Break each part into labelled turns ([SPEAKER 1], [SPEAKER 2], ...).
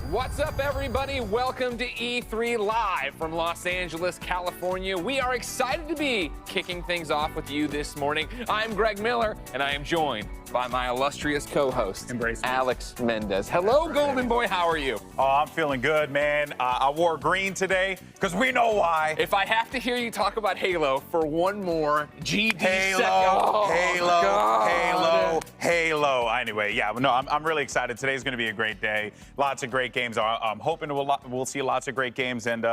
[SPEAKER 1] What's up, everybody? Welcome to E3 Live from Los Angeles, California. We are excited to be kicking things off with you this morning. I'm Greg Miller, and I am joined by my illustrious co-host, Alex Mendez. Hello, Golden Boy. How are you?
[SPEAKER 2] Oh, I'm feeling good, man. I wore green today because we know why.
[SPEAKER 1] If I have to hear you talk about Halo for one more GD
[SPEAKER 2] Halo.
[SPEAKER 1] Anyway,
[SPEAKER 2] yeah, no, I'm really excited. Today's going to be a great day. Lots of great games. I'm hoping we'll see lots of great games, and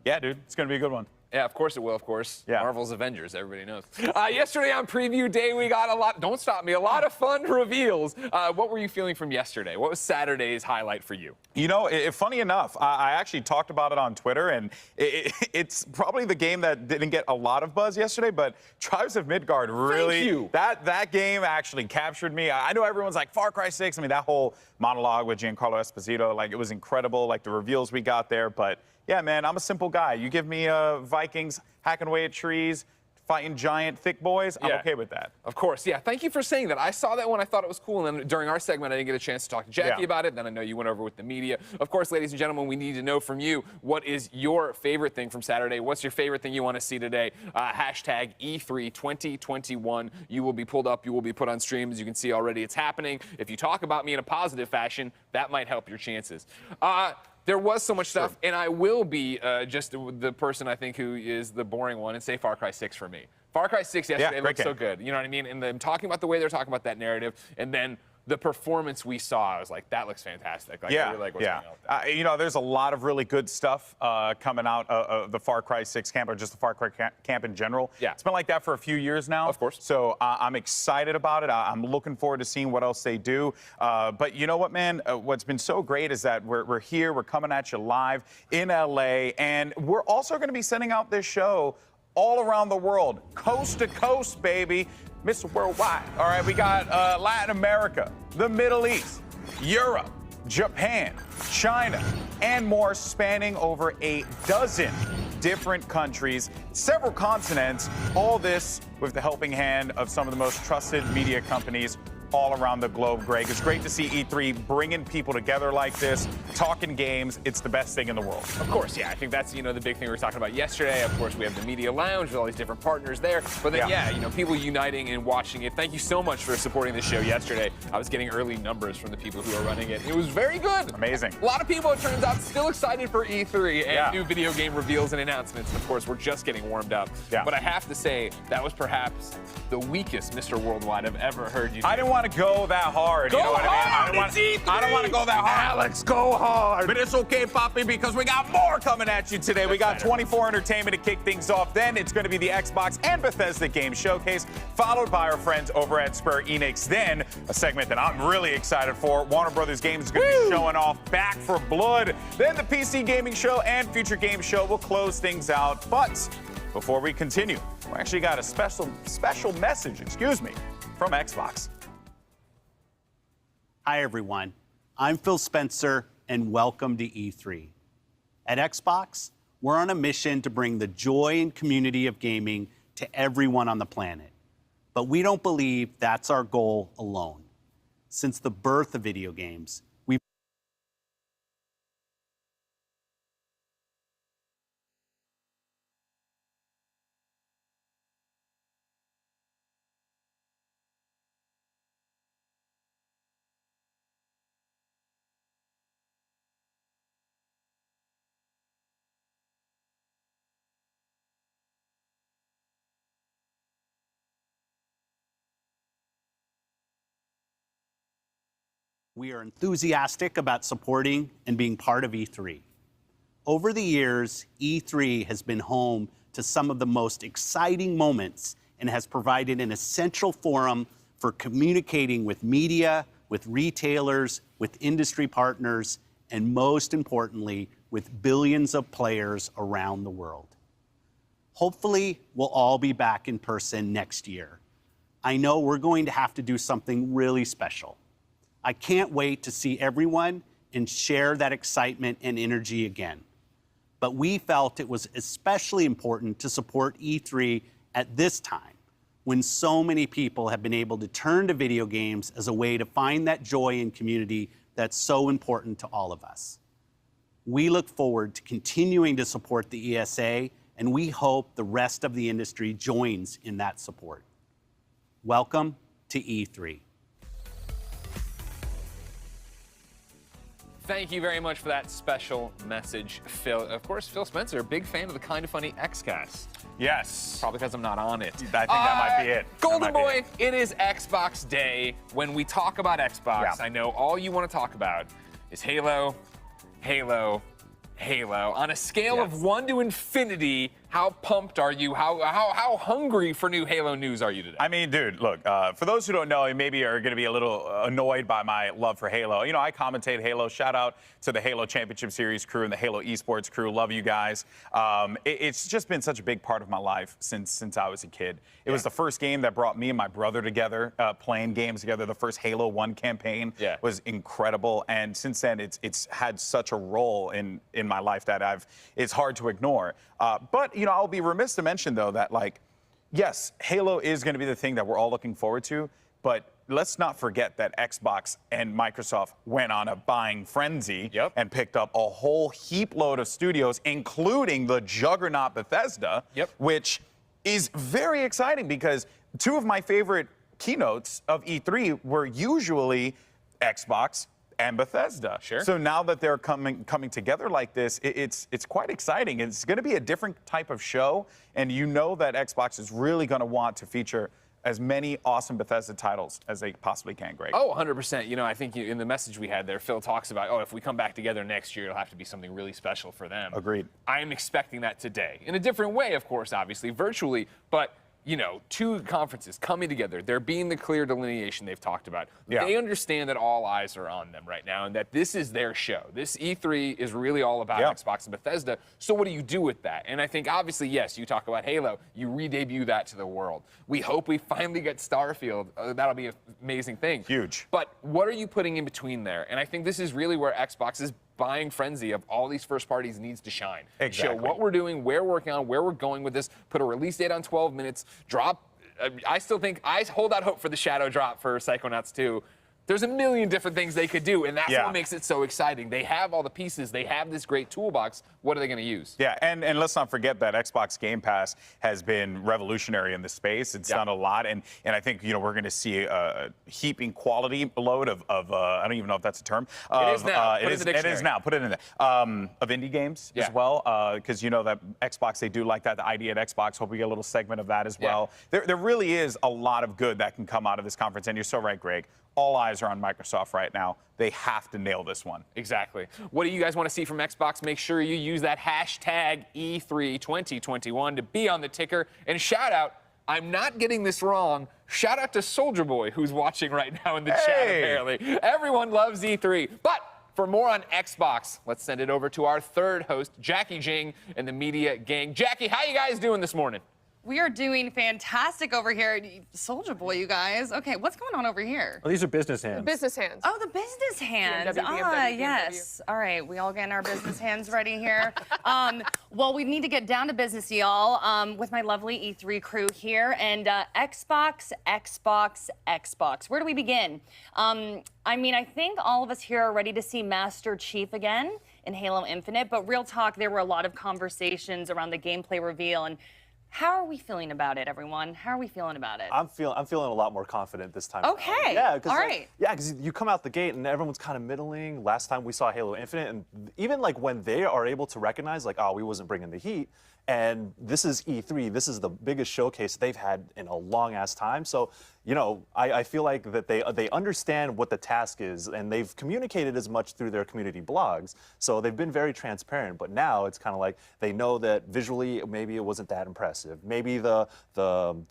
[SPEAKER 2] yeah, dude, it's going to be a good one.
[SPEAKER 1] Yeah, of course it will, of course.
[SPEAKER 2] Yeah.
[SPEAKER 1] Marvel's Avengers, everybody knows. Yesterday on Preview Day, we got a lot of fun reveals. What were you feeling from yesterday? What was Saturday's highlight for you?
[SPEAKER 2] You know, funny enough, I actually talked about it on Twitter, and it's probably the game that didn't get a lot of buzz yesterday, but Tribes of Midgard really, that game actually captured me. I know everyone's like, Far Cry 6, I mean, that whole monologue with Giancarlo Esposito, like, it was incredible, like the reveals we got there, but yeah, man, I'm a simple guy. You give me Vikings hacking away at trees, fighting giant thick boys, I'm okay with that.
[SPEAKER 1] Of course, yeah. Thank you for saying that. I saw that one. I thought it was cool. And then during our segment, I didn't get a chance to talk to Jackie about it. Then I know you went over with the media. Of course, ladies and gentlemen, we need to know from you, what is your favorite thing from Saturday? What's your favorite thing you want to see today? Hashtag E3 2021. You will be pulled up. You will be put on stream. As you can see already, it's happening. If you talk about me in a positive fashion, that might help your chances. There was so much stuff, and I will be just the person, I think, who is the boring one and say Far Cry 6 for me. Far Cry 6 yesterday looked so good. You know what I mean? And them talking about the way they're talking about that narrative, and then the performance we saw, I was like, that looks fantastic. Like, I really like what's going on with that.
[SPEAKER 2] You know, there's a lot of really good stuff coming out of the Far Cry 6 camp, or just the Far Cry camp in general.
[SPEAKER 1] Yeah.
[SPEAKER 2] It's been like that for a few years now.
[SPEAKER 1] Of course.
[SPEAKER 2] So I'm excited about it. I'm looking forward to seeing what else they do. But you know what, man? What's been so great is that we're here. We're coming at you live in LA. And we're also going to be sending out this show all around the world, coast to coast, baby. Mr. Worldwide. All right, we got Latin America, the Middle East, Europe, Japan, China, and more, spanning over a dozen different countries, several continents, all this with the helping hand of some of the most trusted media companies all around the globe, Greg. It's great to see E3 bringing people together like this, talking games. It's the best thing in the world.
[SPEAKER 1] Of course, yeah. I think that's, the big thing we were talking about yesterday. Of course, we have the media lounge with all these different partners there. But then, people uniting and watching it. Thank you so much for supporting the show yesterday. I was getting early numbers from the people who are running it. It was very good.
[SPEAKER 2] Amazing.
[SPEAKER 1] A lot of people, it turns out, still excited for E3 and new video game reveals and announcements. And of course, we're just getting warmed up.
[SPEAKER 2] Yeah.
[SPEAKER 1] But I have to say, that was perhaps the weakest Mr. Worldwide I've ever heard you do.
[SPEAKER 2] I didn't want to go that hard.
[SPEAKER 1] Go
[SPEAKER 2] you know what
[SPEAKER 1] hard,
[SPEAKER 2] I mean? I don't want to go that hard.
[SPEAKER 1] Alex, go hard.
[SPEAKER 2] But it's okay, Poppy, because we got more coming at you today. We got 24 Entertainment to kick things off. Then it's going to be the Xbox and Bethesda Game Showcase, followed by our friends over at Square Enix. Then a segment that I'm really excited for. Warner Brothers Games is going to be showing off Back for Blood. Then the PC Gaming Show and Future Game Show will close things out. But before we continue, we actually got a special message, from Xbox.
[SPEAKER 3] Hi, everyone. I'm Phil Spencer, and welcome to E3. At Xbox, we're on a mission to bring the joy and community of gaming to everyone on the planet. But we don't believe that's our goal alone. Since the birth of video games, we are enthusiastic about supporting and being part of E3. Over the years, E3 has been home to some of the most exciting moments and has provided an essential forum for communicating with media, with retailers, with industry partners, and most importantly, with billions of players around the world. Hopefully, we'll all be back in person next year. I know we're going to have to do something really special. I can't wait to see everyone and share that excitement and energy again. But we felt it was especially important to support E3 at this time, when so many people have been able to turn to video games as a way to find that joy and community that's so important to all of us. We look forward to continuing to support the ESA, and we hope the rest of the industry joins in that support. Welcome to E3.
[SPEAKER 1] Thank you very much for that special message, Phil. Of course, Phil Spencer, a big fan of the Kinda Funny Xcast.
[SPEAKER 2] Yes.
[SPEAKER 1] Probably because I'm not on it.
[SPEAKER 2] I think that might be it.
[SPEAKER 1] Golden Boy, it is Xbox Day. When we talk about Xbox, I know all you want to talk about is Halo, Halo, Halo. On a scale of 1 to infinity, how pumped are you? How hungry for new Halo news are you today?
[SPEAKER 2] I mean, dude, look, for those who don't know, and maybe are going to be a little annoyed by my love for Halo. You know, I commentate Halo. Shout out to the Halo Championship Series crew and the Halo Esports crew. Love you guys. It's just been such a big part of my life since I was a kid. It was the first game that brought me and my brother together, playing games together. The first Halo 1 campaign was incredible. And since then, it's had such a role in my life that it's hard to ignore. But, you know, I'll be remiss to mention, though, that, like, yes, Halo is going to be the thing that we're all looking forward to, but let's not forget that Xbox and Microsoft went on a buying frenzy and picked up a whole heap load of studios, including the juggernaut Bethesda, which is very exciting because two of my favorite keynotes of E3 were usually Xbox and Bethesda. So now that they're coming together like this, it's quite exciting. It's going to be a different type of show, and you know that Xbox is really going to want to feature as many awesome Bethesda titles as they possibly can, Greg.
[SPEAKER 1] Oh, 100%. You know, I think in the message we had there, Phil talks about, oh, if we come back together next year, it'll have to be something really special for them.
[SPEAKER 2] Agreed.
[SPEAKER 1] I am expecting that today. In a different way, of course, obviously, virtually, but you know, two conferences coming together, there being the clear delineation they've talked about. They understand that all eyes are on them right now and that this is their show. This E3 is really all about Xbox and Bethesda. So what do you do with that? And I think, obviously, yes, you talk about Halo. You re-debut that to the world. We hope we finally get Starfield. That'll be an amazing thing.
[SPEAKER 2] Huge.
[SPEAKER 1] But what are you putting in between there? And I think this is really where Xbox's buying frenzy of all these first parties needs to shine.
[SPEAKER 2] Exactly.
[SPEAKER 1] Show what we're doing, where we're working on, where we're going with this, put a release date on 12 minutes, drop. I still think, I hold out hope for the shadow drop for Psychonauts 2. There's a million different things they could do, and that's what makes it so exciting. They have all the pieces. They have this great toolbox. What are they going to use?
[SPEAKER 2] Yeah, and let's not forget that Xbox Game Pass has been revolutionary in the space. It's done a lot, and I think, you know, we're going to see a heaping quality load of I don't even know if that's a term.
[SPEAKER 1] It is now.
[SPEAKER 2] It is now. Put it in there. Of indie games as well, because you know that Xbox, they do like that. The ID at Xbox, hope we get a little segment of that as well. There really is a lot of good that can come out of this conference, and you're so right, Greg. All eyes are on Microsoft right now. They have to nail this one.
[SPEAKER 1] Exactly. What do you guys want to see from Xbox? Make sure you use that hashtag E3 2021 to be on the ticker. And shout out, I'm not getting this wrong, shout out to Soldier Boy, who's watching right now in the chat, apparently. Everyone loves E3. But for more on Xbox, let's send it over to our third host, Jackie Jing and the media gang. Jackie, how you guys doing this morning?
[SPEAKER 4] We are doing fantastic over here. Soldier Boy, you guys. Okay, what's going on over here?
[SPEAKER 5] Oh, these are business hands.
[SPEAKER 6] Business hands.
[SPEAKER 4] Oh, the business hands.
[SPEAKER 6] BMW.
[SPEAKER 4] Yes. All right, we all getting our business hands ready here. Well, we need to get down to business, y'all, with my lovely E3 crew here. And Xbox. Where do we begin? I mean, I think all of us here are ready to see Master Chief again in Halo Infinite. But real talk, there were a lot of conversations around the gameplay reveal. And how are we feeling about it, everyone? How are we feeling about it?
[SPEAKER 5] I'm feeling a lot more confident this time.
[SPEAKER 4] Okay.
[SPEAKER 5] Yeah.
[SPEAKER 4] All right.
[SPEAKER 5] Because you come out the gate and everyone's kind of middling. Last time we saw Halo Infinite, and even like when they are able to recognize, like, oh, we wasn't bringing the heat, and this is E3. This is the biggest showcase they've had in a long ass time. So, you know, I feel like that they understand what the task is, and they've communicated as much through their community blogs. So they've been very transparent. But now it's kind of like they know that visually maybe it wasn't that impressive. Maybe the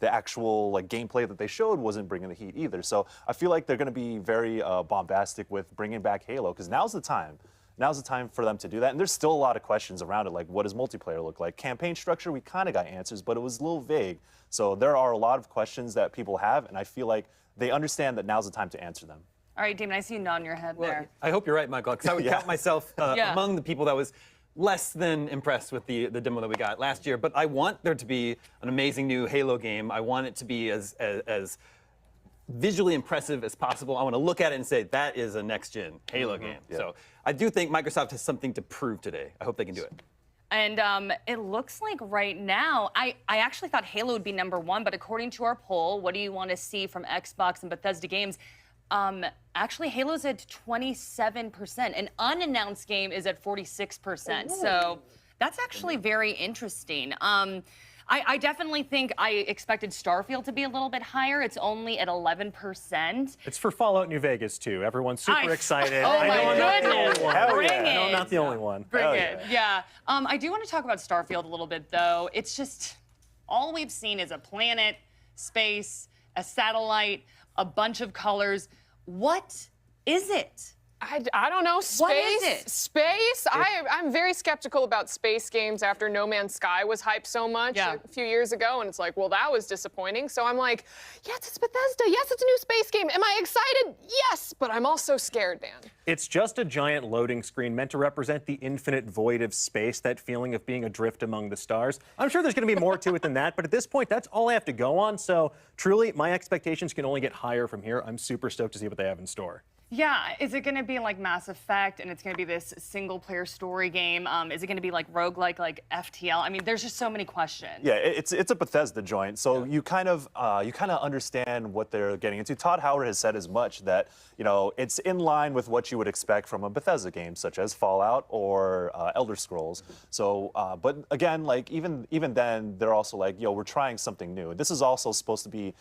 [SPEAKER 5] actual like gameplay that they showed wasn't bringing the heat either. So I feel like they're going to be very bombastic with bringing back Halo, because now's the time. Now's the time for them to do that. And there's still a lot of questions around it, like what does multiplayer look like? Campaign structure, we kind of got answers, but it was a little vague. So there are a lot of questions that people have, and I feel like they understand that now's the time to answer them.
[SPEAKER 4] All right, Damon, I see you nodding your head there.
[SPEAKER 7] I hope you're right, Michael, because I would count myself among the people that was less than impressed with the demo that we got last year. But I want there to be an amazing new Halo game. I want it to be as visually impressive as possible. I want to look at it and say, that is a next-gen Halo game.
[SPEAKER 5] Yeah.
[SPEAKER 7] So I do think Microsoft has something to prove today. I hope they can do it.
[SPEAKER 4] And it looks like right now, I actually thought Halo would be #1, but according to our poll, what do you want to see from Xbox and Bethesda games? Actually, Halo's at 27%. An unannounced game is at 46%. So that's actually very interesting. I definitely think I expected Starfield to be a little bit higher. It's only at 11%.
[SPEAKER 6] It's for Fallout New Vegas, too. Everyone's super excited.
[SPEAKER 4] Oh, my goodness. Bring it.
[SPEAKER 6] No, I'm not the only one.
[SPEAKER 4] Bring it. Yeah. I do want to talk about Starfield a little bit, though. It's just all we've seen is a planet, space, a satellite, a bunch of colors. What is it?
[SPEAKER 8] I don't know. Space?
[SPEAKER 4] What is it?
[SPEAKER 8] Space? I'm very skeptical about space games after No Man's Sky was hyped so much a few years ago, and it's like, well, that was disappointing. So I'm like, yes, it's Bethesda. Yes, it's a new space game. Am I excited? Yes, but I'm also scared, man.
[SPEAKER 6] It's just a giant loading screen meant to represent the infinite void of space, that feeling of being adrift among the stars. I'm sure there's going to be more to it than that, but at this point, that's all I have to go on. So truly, my expectations can only get higher from here. I'm super stoked to see what they have in store.
[SPEAKER 4] Yeah, is it going to be like Mass Effect and it's going to be this single-player story game? Is it going to be like roguelike, like FTL? I mean, there's just so many questions.
[SPEAKER 5] Yeah, it's a Bethesda joint, so you kind of understand what they're getting into. Todd Howard has said as much, that it's in line with what you would expect from a Bethesda game, such as Fallout or Elder Scrolls. So, but again, like even then, they're also like, we're trying something new. This is also supposed to be.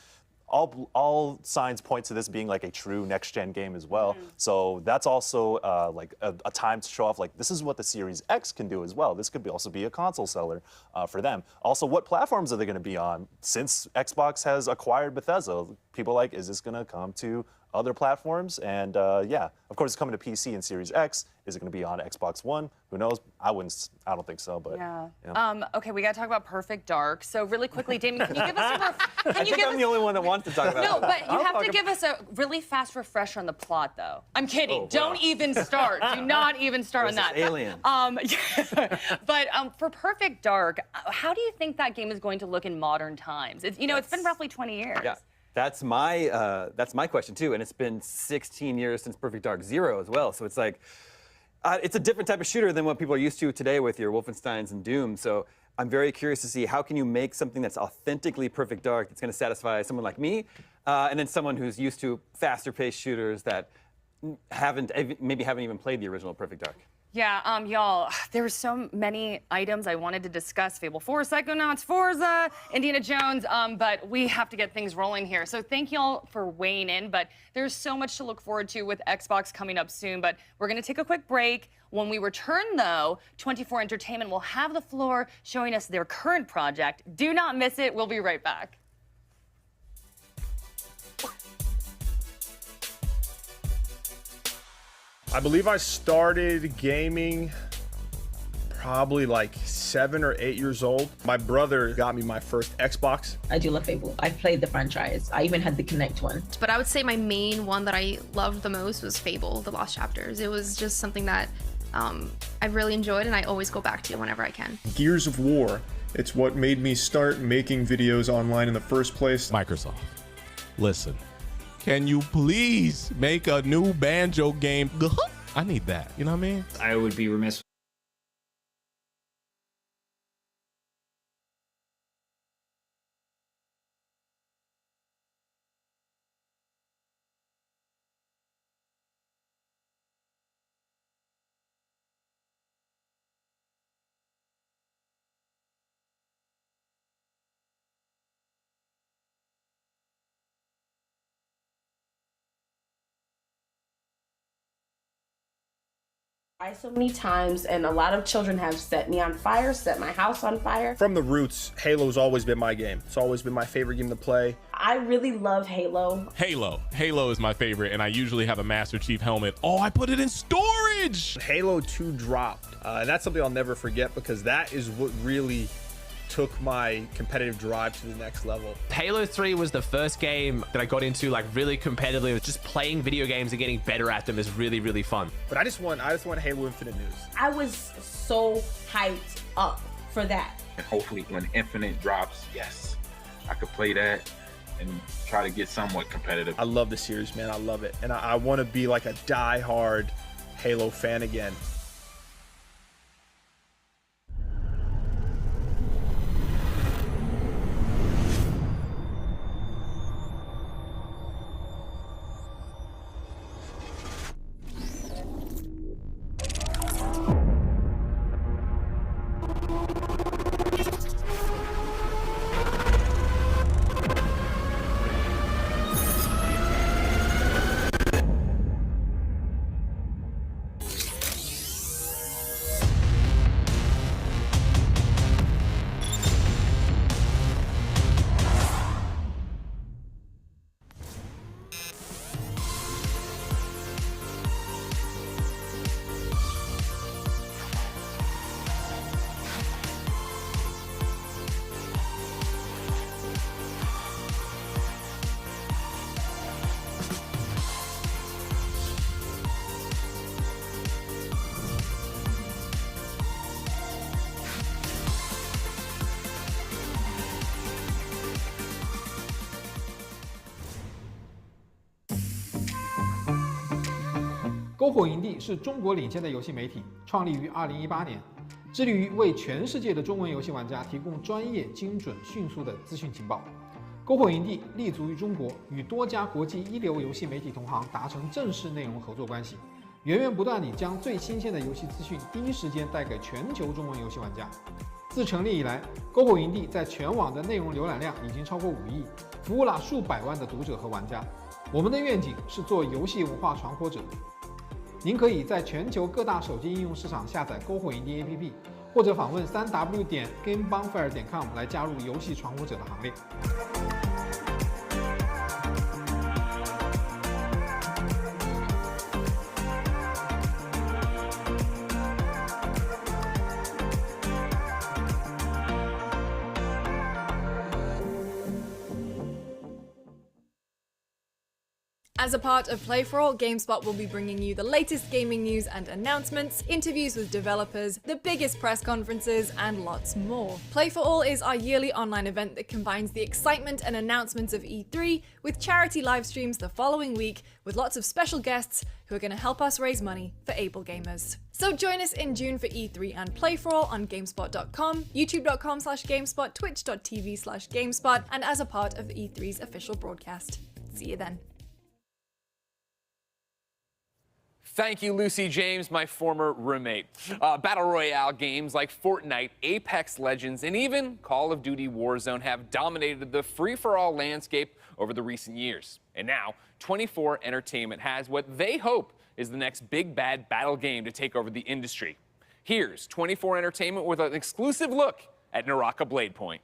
[SPEAKER 5] All signs point to this being like a true next-gen game as well. So that's also like a time to show off, like, this is what the Series X can do as well. This could also be a console seller for them. Also, what platforms are they going to be on? Since Xbox has acquired Bethesda, people are like, is this going to come to other platforms? And yeah, of course, it's coming to PC and Series X. Is it going to be on Xbox One? Who knows? I don't think so. But
[SPEAKER 4] yeah. Okay, we got to talk about Perfect Dark. So really quickly, Damien, can you give us a?
[SPEAKER 7] I think I'm the only one that wants to talk about it.
[SPEAKER 4] No, but you have to give us a really fast refresher on the plot, though. I'm kidding. Don't even start. Do not even start on that.
[SPEAKER 7] Alien.
[SPEAKER 4] But for Perfect Dark, how do you think that game is going to look in modern times? It's it's been roughly 20 years.
[SPEAKER 7] Yeah. That's my question too, and it's been 16 years since Perfect Dark Zero as well. So it's like, it's a different type of shooter than what people are used to today with your Wolfensteins and Doom. So I'm very curious to see how can you make something that's authentically Perfect Dark that's going to satisfy someone like me, and then someone who's used to faster-paced shooters that maybe haven't even played the original Perfect Dark.
[SPEAKER 4] Yeah, y'all, there were so many items I wanted to discuss. Fable 4, Psychonauts, Forza, Indiana Jones, but we have to get things rolling here. So thank y'all for weighing in, but there's so much to look forward to with Xbox coming up soon, but we're gonna take a quick break. When we return, though, 24 Entertainment will have the floor showing us their current project. Do not miss it. We'll be right back.
[SPEAKER 9] I believe I started gaming probably like 7 or 8 years old. My brother got me my first Xbox.
[SPEAKER 10] I do love Fable. I played the franchise. I even had the Kinect one.
[SPEAKER 11] But I would say my main one that I loved the most was Fable, The Lost Chapters. It was just something that I really enjoyed and I always go back to whenever I can.
[SPEAKER 9] Gears of War. It's what made me start making videos online in the first place.
[SPEAKER 12] Microsoft, listen. Can you please make a new Banjo game? I need that. You know what I mean?
[SPEAKER 13] I would be remiss.
[SPEAKER 10] So many times, and a lot of children have set me on fire, set my house on fire.
[SPEAKER 9] From the roots, Halo's always been my game. It's always been my favorite game to play.
[SPEAKER 10] I really love Halo.
[SPEAKER 12] Halo is my favorite, and I usually have a Master Chief helmet. Oh, I put it in storage!
[SPEAKER 9] Halo 2 dropped, and that's something I'll never forget because that is what really took my competitive drive to the next level.
[SPEAKER 14] Halo 3 was the first game that I got into like really competitively. Just playing video games and getting better at them is really, really fun.
[SPEAKER 9] But I just want Halo Infinite news.
[SPEAKER 10] I was so hyped up for that.
[SPEAKER 15] And hopefully when Infinite drops, yes, I could play that
[SPEAKER 13] and try to get somewhat competitive.
[SPEAKER 9] I love the series, man. I love it. And I want to be like a die-hard Halo fan again.
[SPEAKER 15] 篝火营地是中国领先的游戏媒体，创立于2018年，致力于为全世界的中文游戏玩家提供专业、精准、迅速的资讯情报。篝火营地立足于中国，与多家国际一流游戏媒体同行达成正式内容合作关系，源源不断地将最新鲜的游戏资讯第一时间带给全球中文游戏玩家。自成立以来，篝火营地在全网的内容浏览量已经超过5亿，服务了数百万的读者和玩家。我们的愿景是做游戏文化传播者。您可以在全球各大手机应用市场下载篝火营地 APP， 或者访问3w.gamebonfire.com 来加入游戏传播者的行列。
[SPEAKER 16] As a part of Play For All, GameSpot will be bringing you the latest gaming news and announcements, interviews with developers, the biggest press conferences, and lots more. Play For All is our yearly online event that combines the excitement and announcements of E3 with charity live streams the following week with lots of special guests who are going to help us raise money for able gamers. So join us in June for E3 and Play For All on GameSpot.com, YouTube.com/GameSpot, Twitch.tv/GameSpot, and as a part of E3's official broadcast. See you then.
[SPEAKER 1] Thank you, Lucy James, my former roommate. Battle Royale games like Fortnite, Apex Legends, and even Call of Duty Warzone have dominated the free-for-all landscape over the recent years. And now, 24 Entertainment has what they hope is the next big bad battle game to take over the industry. Here's 24 Entertainment with an exclusive look at Naraka Blade Point.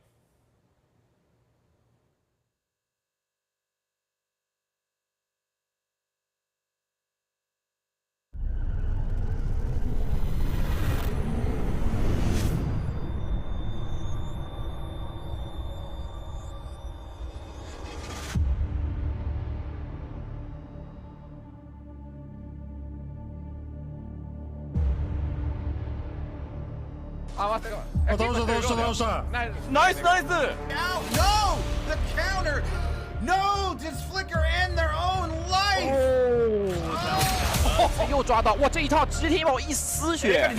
[SPEAKER 17] Nice. No! The counter! No! Does Flicker end their own life?
[SPEAKER 18] 又抓到！哇，这一套直铁堡一丝血。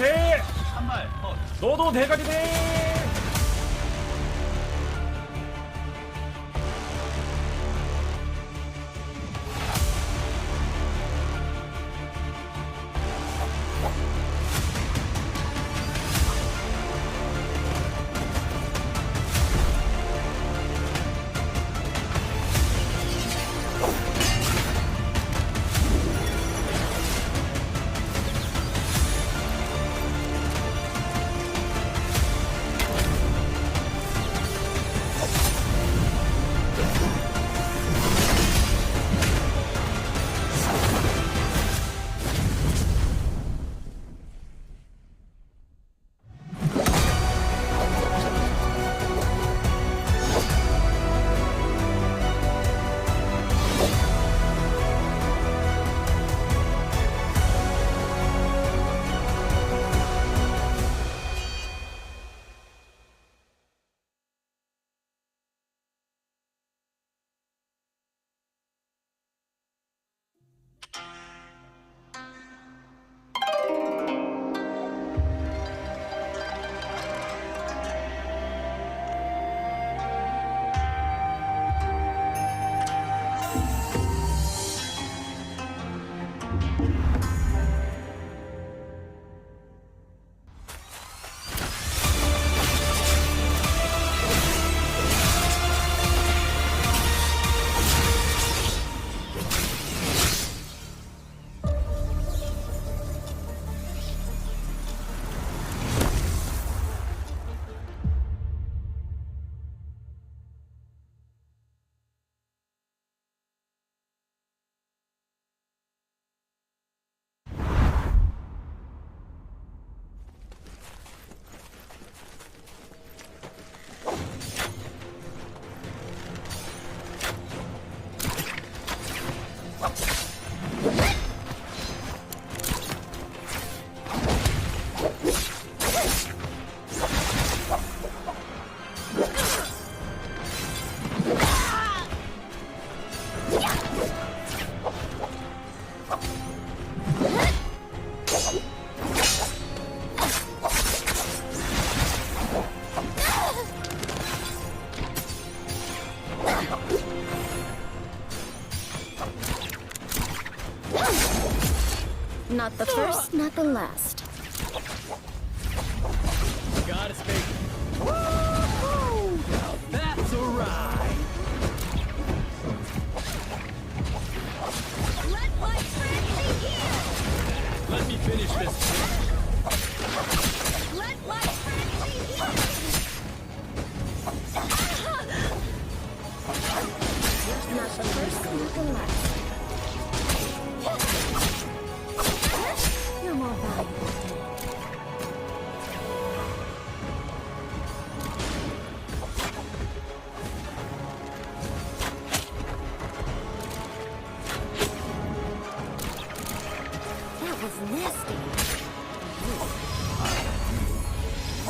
[SPEAKER 19] Not the first, not the last.
[SPEAKER 17] Gotta speak. Woo! Now that's a ride.
[SPEAKER 19] Let my friend be here.
[SPEAKER 17] Let me finish this.
[SPEAKER 19] Let my friend be here. Not the first, not the last. You're more valuable. That was nasty.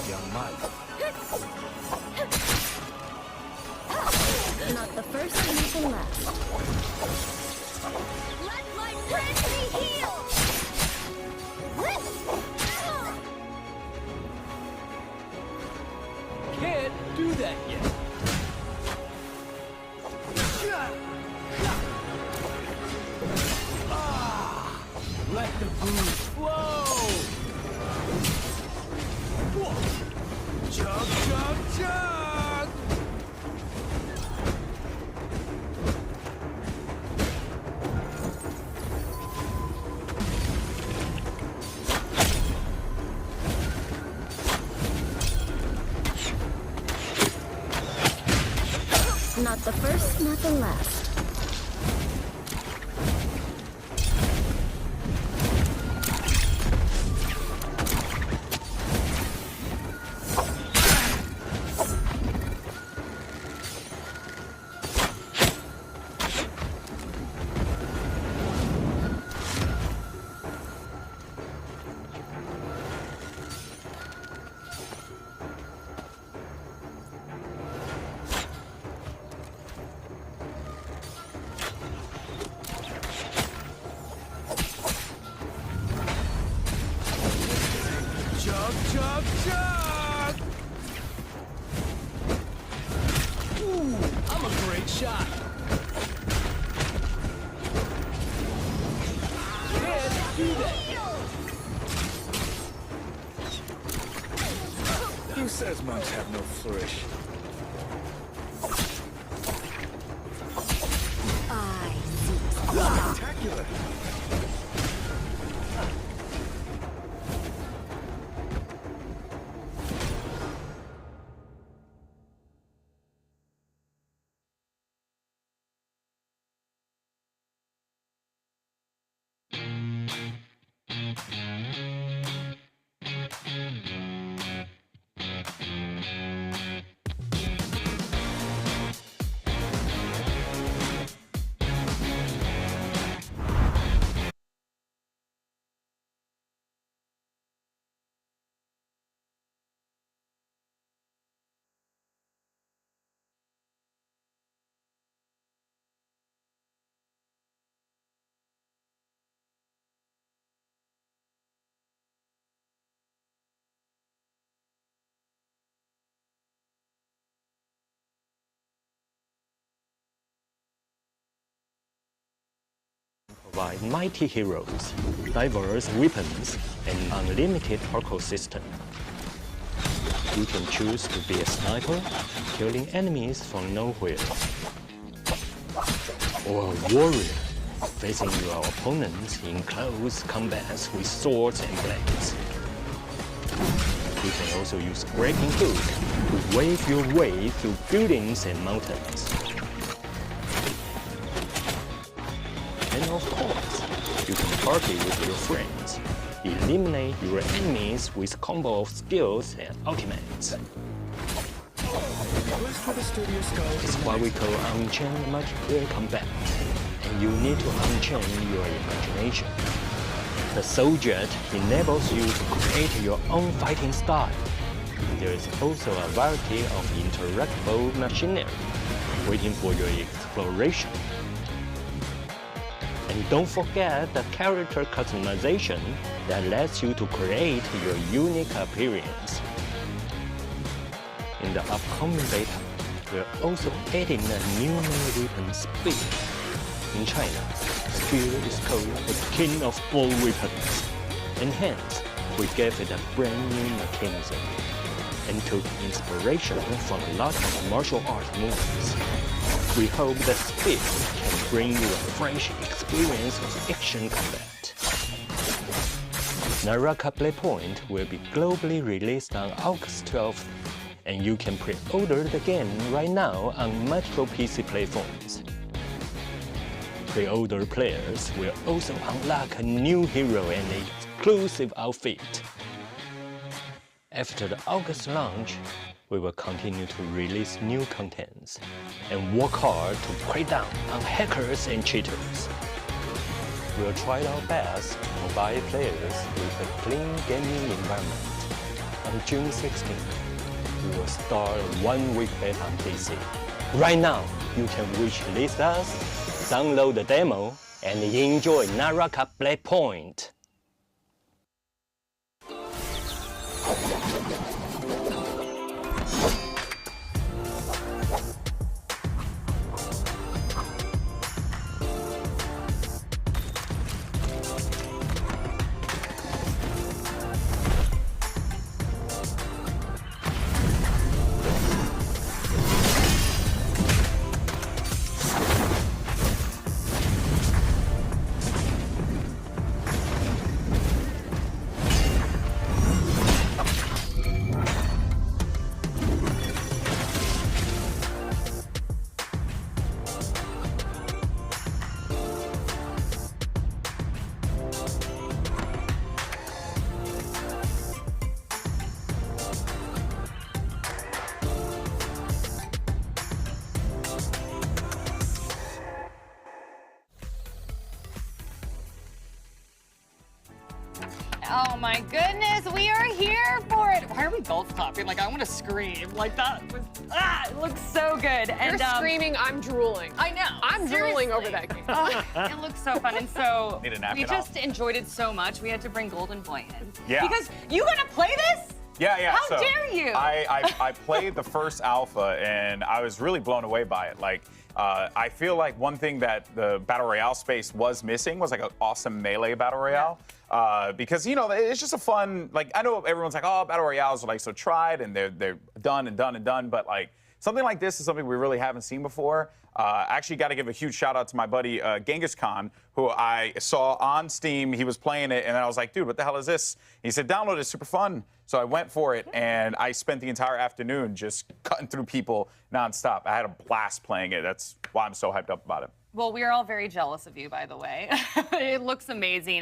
[SPEAKER 17] Young Mike.
[SPEAKER 19] Not the first, not the last. Let my friend be healed.
[SPEAKER 17] Can't do that yet. Let the booze flow. Chug, chug, chug.
[SPEAKER 19] Not the first, not the last.
[SPEAKER 17] Chug, chug, chug! Ooh, I'm a great shot. Can't do that. Who says monks have no flourish?
[SPEAKER 19] I see.
[SPEAKER 17] Spectacular.
[SPEAKER 20] Provide mighty heroes, diverse weapons, and unlimited parkour system. You can choose to be a sniper, killing enemies from nowhere, or a warrior, facing your opponents in close combats with swords and blades. You can also use breaking hook to wave your way through buildings and mountains. And of course, you can party with your friends, eliminate your enemies with combo of skills and ultimates. It's what we call unchained multiplayer combat, and you need to unchain your imagination. The Soul Jet enables you to create your own fighting style. There is also a variety of interactable machinery waiting for your exploration. And don't forget the character customization that lets you to create your unique appearance. In the upcoming beta, we're also adding a new main weapon speed. In China, here is called the king of all weapons, and hence we gave it a brand new mechanism and took inspiration from a lot of martial arts movies. We hope that Speed can bring you a fresh experience of action combat. Naraka Playpoint will be globally released on August 12th, and you can pre-order the game right now on Metro PC platforms. Pre-order players will also unlock a new hero and an exclusive outfit. After the August launch, we will continue to release new contents and work hard to crack down on hackers and cheaters. We'll try our best to provide players with a clean gaming environment. On June 16th, we will start a one-week beta on PC. Right now, you can wishlist us, download the demo, and enjoy Naraka Playpoint.
[SPEAKER 4] Oh my goodness, we are here for it. Why are we both clapping? Like, I want to scream. Like, that was, it looks so good.
[SPEAKER 8] You're screaming, I'm drooling.
[SPEAKER 4] I know.
[SPEAKER 8] I'm drooling over that game.
[SPEAKER 4] It looks so fun. And so,
[SPEAKER 2] Need to nap
[SPEAKER 4] we
[SPEAKER 2] it
[SPEAKER 4] just enjoyed it so much, we had to bring Golden Boy in.
[SPEAKER 2] Yeah.
[SPEAKER 4] Because you gonna play this?
[SPEAKER 2] Yeah.
[SPEAKER 4] How
[SPEAKER 2] so
[SPEAKER 4] dare you?
[SPEAKER 2] I played the first alpha and I was really blown away by it. Like, I feel like one thing that the Battle Royale space was missing was like an awesome melee Battle Royale. Because, you know, it's just a fun, like, I know everyone's like, oh, Battle Royales are like so tried and they're done and done and done. But like, something like this is something we really haven't seen before. Actually got to give a huge shout out to my buddy Genghis Khan, who I saw on Steam. He was playing it, and then I was like, dude, what the hell is this? He said, download it, it's super fun. So I went for it, and I spent the entire afternoon just cutting through people nonstop. I had a blast playing it. That's why I'm so hyped up about it.
[SPEAKER 4] Well, we are all very jealous of you, by the way. It looks amazing.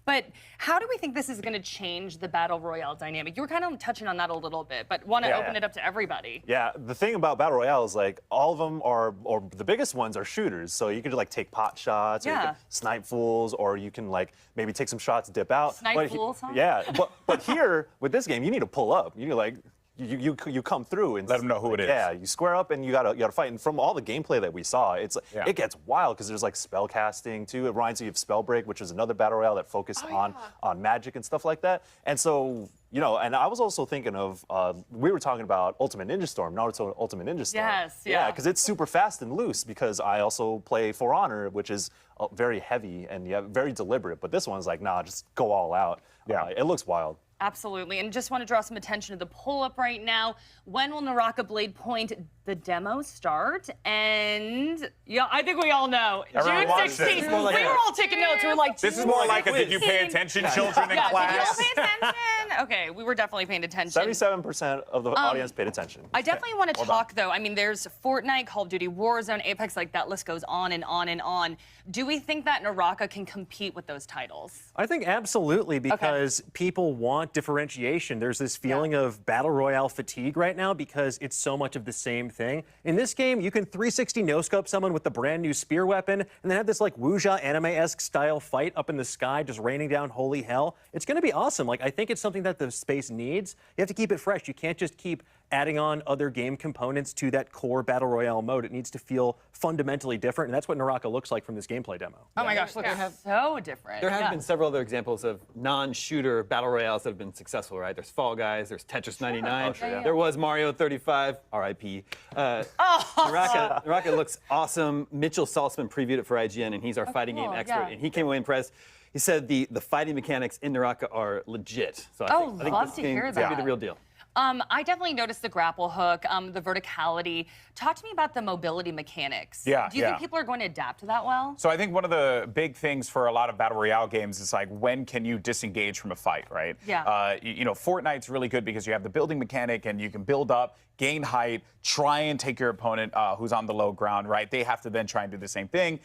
[SPEAKER 4] But how do we think this is going to change the Battle Royale dynamic? You were kind of touching on that a little bit, but want to open it up to everybody.
[SPEAKER 5] Yeah, the thing about Battle Royale is like all of them are, or the biggest ones are shooters. So you can like take pot shots, or you can snipe fools, or you can like maybe take some shots, dip out.
[SPEAKER 4] Snipe fools, huh?
[SPEAKER 5] Yeah, but here with this game, you need to pull up. You need to like. You come through and
[SPEAKER 2] let them know who it is.
[SPEAKER 5] Yeah, you square up and you gotta fight. And from all the gameplay that we saw, it gets wild because there's like spell casting too. It reminds you of Spellbreak, which is another battle royale that focused on magic and stuff like that. And so you know, and I was also thinking of we were talking about Ultimate Ninja Storm, Naruto Ultimate Ninja Storm.
[SPEAKER 4] Yes,
[SPEAKER 5] yeah, because it's super fast and loose. Because I also play For Honor, which is very heavy and very deliberate. But this one's like, nah, just go all out. Yeah, it looks wild.
[SPEAKER 4] Absolutely, and just want to draw some attention to the pull-up right now. When will Naraka Blade Point, the demo, start? And yeah, I think we all know.
[SPEAKER 2] Everyone
[SPEAKER 4] June
[SPEAKER 2] watched
[SPEAKER 4] 16th.
[SPEAKER 2] it.
[SPEAKER 4] We were all taking notes. We were like,
[SPEAKER 2] this is more like a did you pay attention children in class?
[SPEAKER 4] Did you all pay attention? Okay, we were definitely paying attention.
[SPEAKER 5] 77% of the audience paid attention.
[SPEAKER 4] I definitely want to talk, though. I mean, there's Fortnite, Call of Duty Warzone, Apex, like that list goes on and on and on. Do we think that Naraka can compete with those titles?
[SPEAKER 6] I think absolutely, because people want differentiation. There's this feeling of Battle Royale fatigue right now because it's so much of the same thing. In this game, you can 360 no-scope someone with the brand new spear weapon and then have this like wuxia anime-esque style fight up in the sky just raining down holy hell. It's going to be awesome. Like, I think it's something that the space needs. You have to keep it fresh. You can't just keep adding on other game components to that core Battle Royale mode. It needs to feel fundamentally different, and that's what Naraka looks like from this gameplay demo.
[SPEAKER 4] Oh my gosh, look, it's so different.
[SPEAKER 7] There have been several other examples of non-shooter battle royales that have been successful, right? There's Fall Guys, there's Tetris 99, there was Mario 35, R.I.P. Naraka looks awesome. Mitchell Saltzman previewed it for IGN, and he's our fighting game expert, and he came away impressed. He said the fighting mechanics in Naraka are legit. So I think
[SPEAKER 4] love
[SPEAKER 7] this
[SPEAKER 4] to
[SPEAKER 7] game
[SPEAKER 4] hear
[SPEAKER 7] is going to
[SPEAKER 4] that.
[SPEAKER 7] be the real deal.
[SPEAKER 4] I definitely noticed the grapple hook, the verticality. Talk to me about the mobility mechanics.
[SPEAKER 2] Yeah,
[SPEAKER 4] Do you think people are going to adapt to that well?
[SPEAKER 2] So I think one of the big things for a lot of Battle Royale games is like, when can you disengage from a fight, right?
[SPEAKER 4] Yeah.
[SPEAKER 2] You know, Fortnite's really good because you have the building mechanic and you can build up, gain height, try and take your opponent who's on the low ground, right? They have to then try and do the same thing,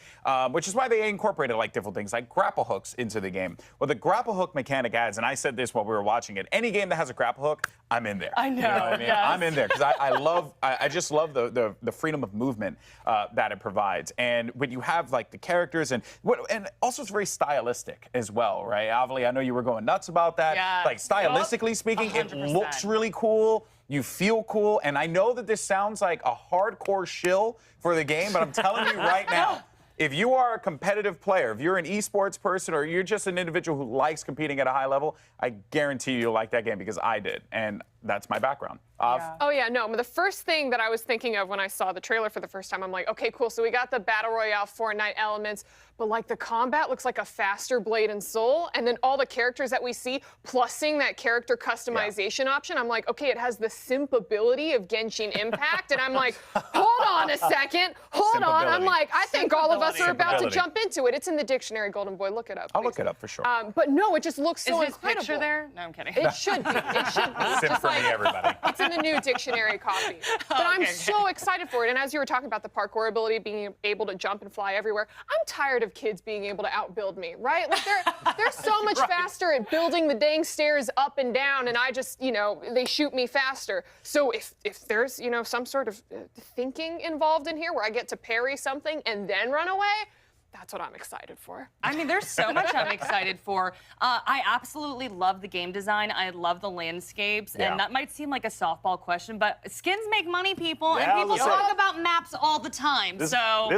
[SPEAKER 2] which is why they incorporated like different things like grapple hooks into the game. Well, the grapple hook mechanic adds, and I said this while we were watching it, any game that has a grapple hook, I'm in there.
[SPEAKER 4] I know.
[SPEAKER 2] You know what I mean?
[SPEAKER 4] Yes.
[SPEAKER 2] I'm in there because I just love the freedom of movement that it provides. And when you have like the characters and also it's very stylistic as well, right? Avali, I know you were going nuts about that.
[SPEAKER 4] Yeah.
[SPEAKER 2] Like stylistically speaking,
[SPEAKER 4] 100%.
[SPEAKER 2] it looks really cool. You feel cool. And I know that this sounds like a hardcore shill for the game, but I'm telling you right now, if you are a competitive player, if you're an esports person, or you're just an individual who likes competing at a high level, I guarantee you'll like that game because I did. And that's my background.
[SPEAKER 8] Oh yeah, no, but the first thing that I was thinking of when I saw the trailer for the first time, I'm like, okay, cool, so we got the Battle Royale Fortnite elements, but like the combat looks like a faster Blade and Soul, and then all the characters that we see, plussing that character customization option, I'm like, okay, it has the simpability of Genshin Impact, and I'm like, hold on a second, hold on, I'm like, I think all of us are about to jump into it. It's in the dictionary, Golden Boy, look it up.
[SPEAKER 2] I'll look it up for sure.
[SPEAKER 8] But no, it just looks so
[SPEAKER 4] Is his
[SPEAKER 8] incredible.
[SPEAKER 4] picture there? No, I'm kidding.
[SPEAKER 8] It should be. It should be.
[SPEAKER 2] Sim for me, everybody.
[SPEAKER 8] It's in the new dictionary copy. But I'm so excited for it. And as you were talking about the parkour ability, being able to jump and fly everywhere, I'm tired of kids being able to outbuild me, right? Like they're so much faster at building the dang stairs up and down, and I just, they shoot me faster. So if there's, some sort of thinking involved in here where I get to parry something and then run away, that's what I'm excited for.
[SPEAKER 4] I mean, there's so much I'm excited for. I absolutely love the game design. I love the landscapes.
[SPEAKER 5] Yeah.
[SPEAKER 4] And that might seem like a softball question, but skins make money, people.
[SPEAKER 5] Yeah,
[SPEAKER 4] and people
[SPEAKER 5] listen.
[SPEAKER 4] talk about maps all the time.
[SPEAKER 5] This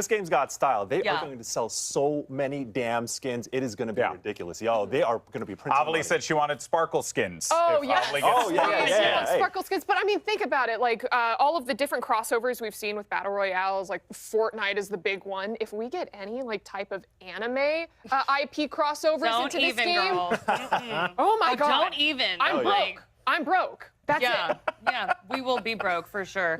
[SPEAKER 5] game's got style. They
[SPEAKER 4] Yeah.
[SPEAKER 5] are going to sell so many damn skins. It is going to be ridiculous. Yo, they are going to be printing
[SPEAKER 2] Avali
[SPEAKER 5] money.
[SPEAKER 2] said she wanted sparkle skins.
[SPEAKER 8] Oh,
[SPEAKER 2] if
[SPEAKER 8] yes.
[SPEAKER 2] Avali gets
[SPEAKER 8] Yeah,
[SPEAKER 2] Hey.
[SPEAKER 8] sparkle skins. But I mean, think about it. Like all of the different crossovers we've seen with Battle Royales, like Fortnite is the big one. If we get any like type of anime IP crossovers
[SPEAKER 4] Don't
[SPEAKER 8] into this
[SPEAKER 4] even,
[SPEAKER 8] game,
[SPEAKER 4] girl.
[SPEAKER 8] oh my God.
[SPEAKER 4] Don't even.
[SPEAKER 8] I'm broke. I'm broke. That's it.
[SPEAKER 4] Yeah, we will be broke for sure.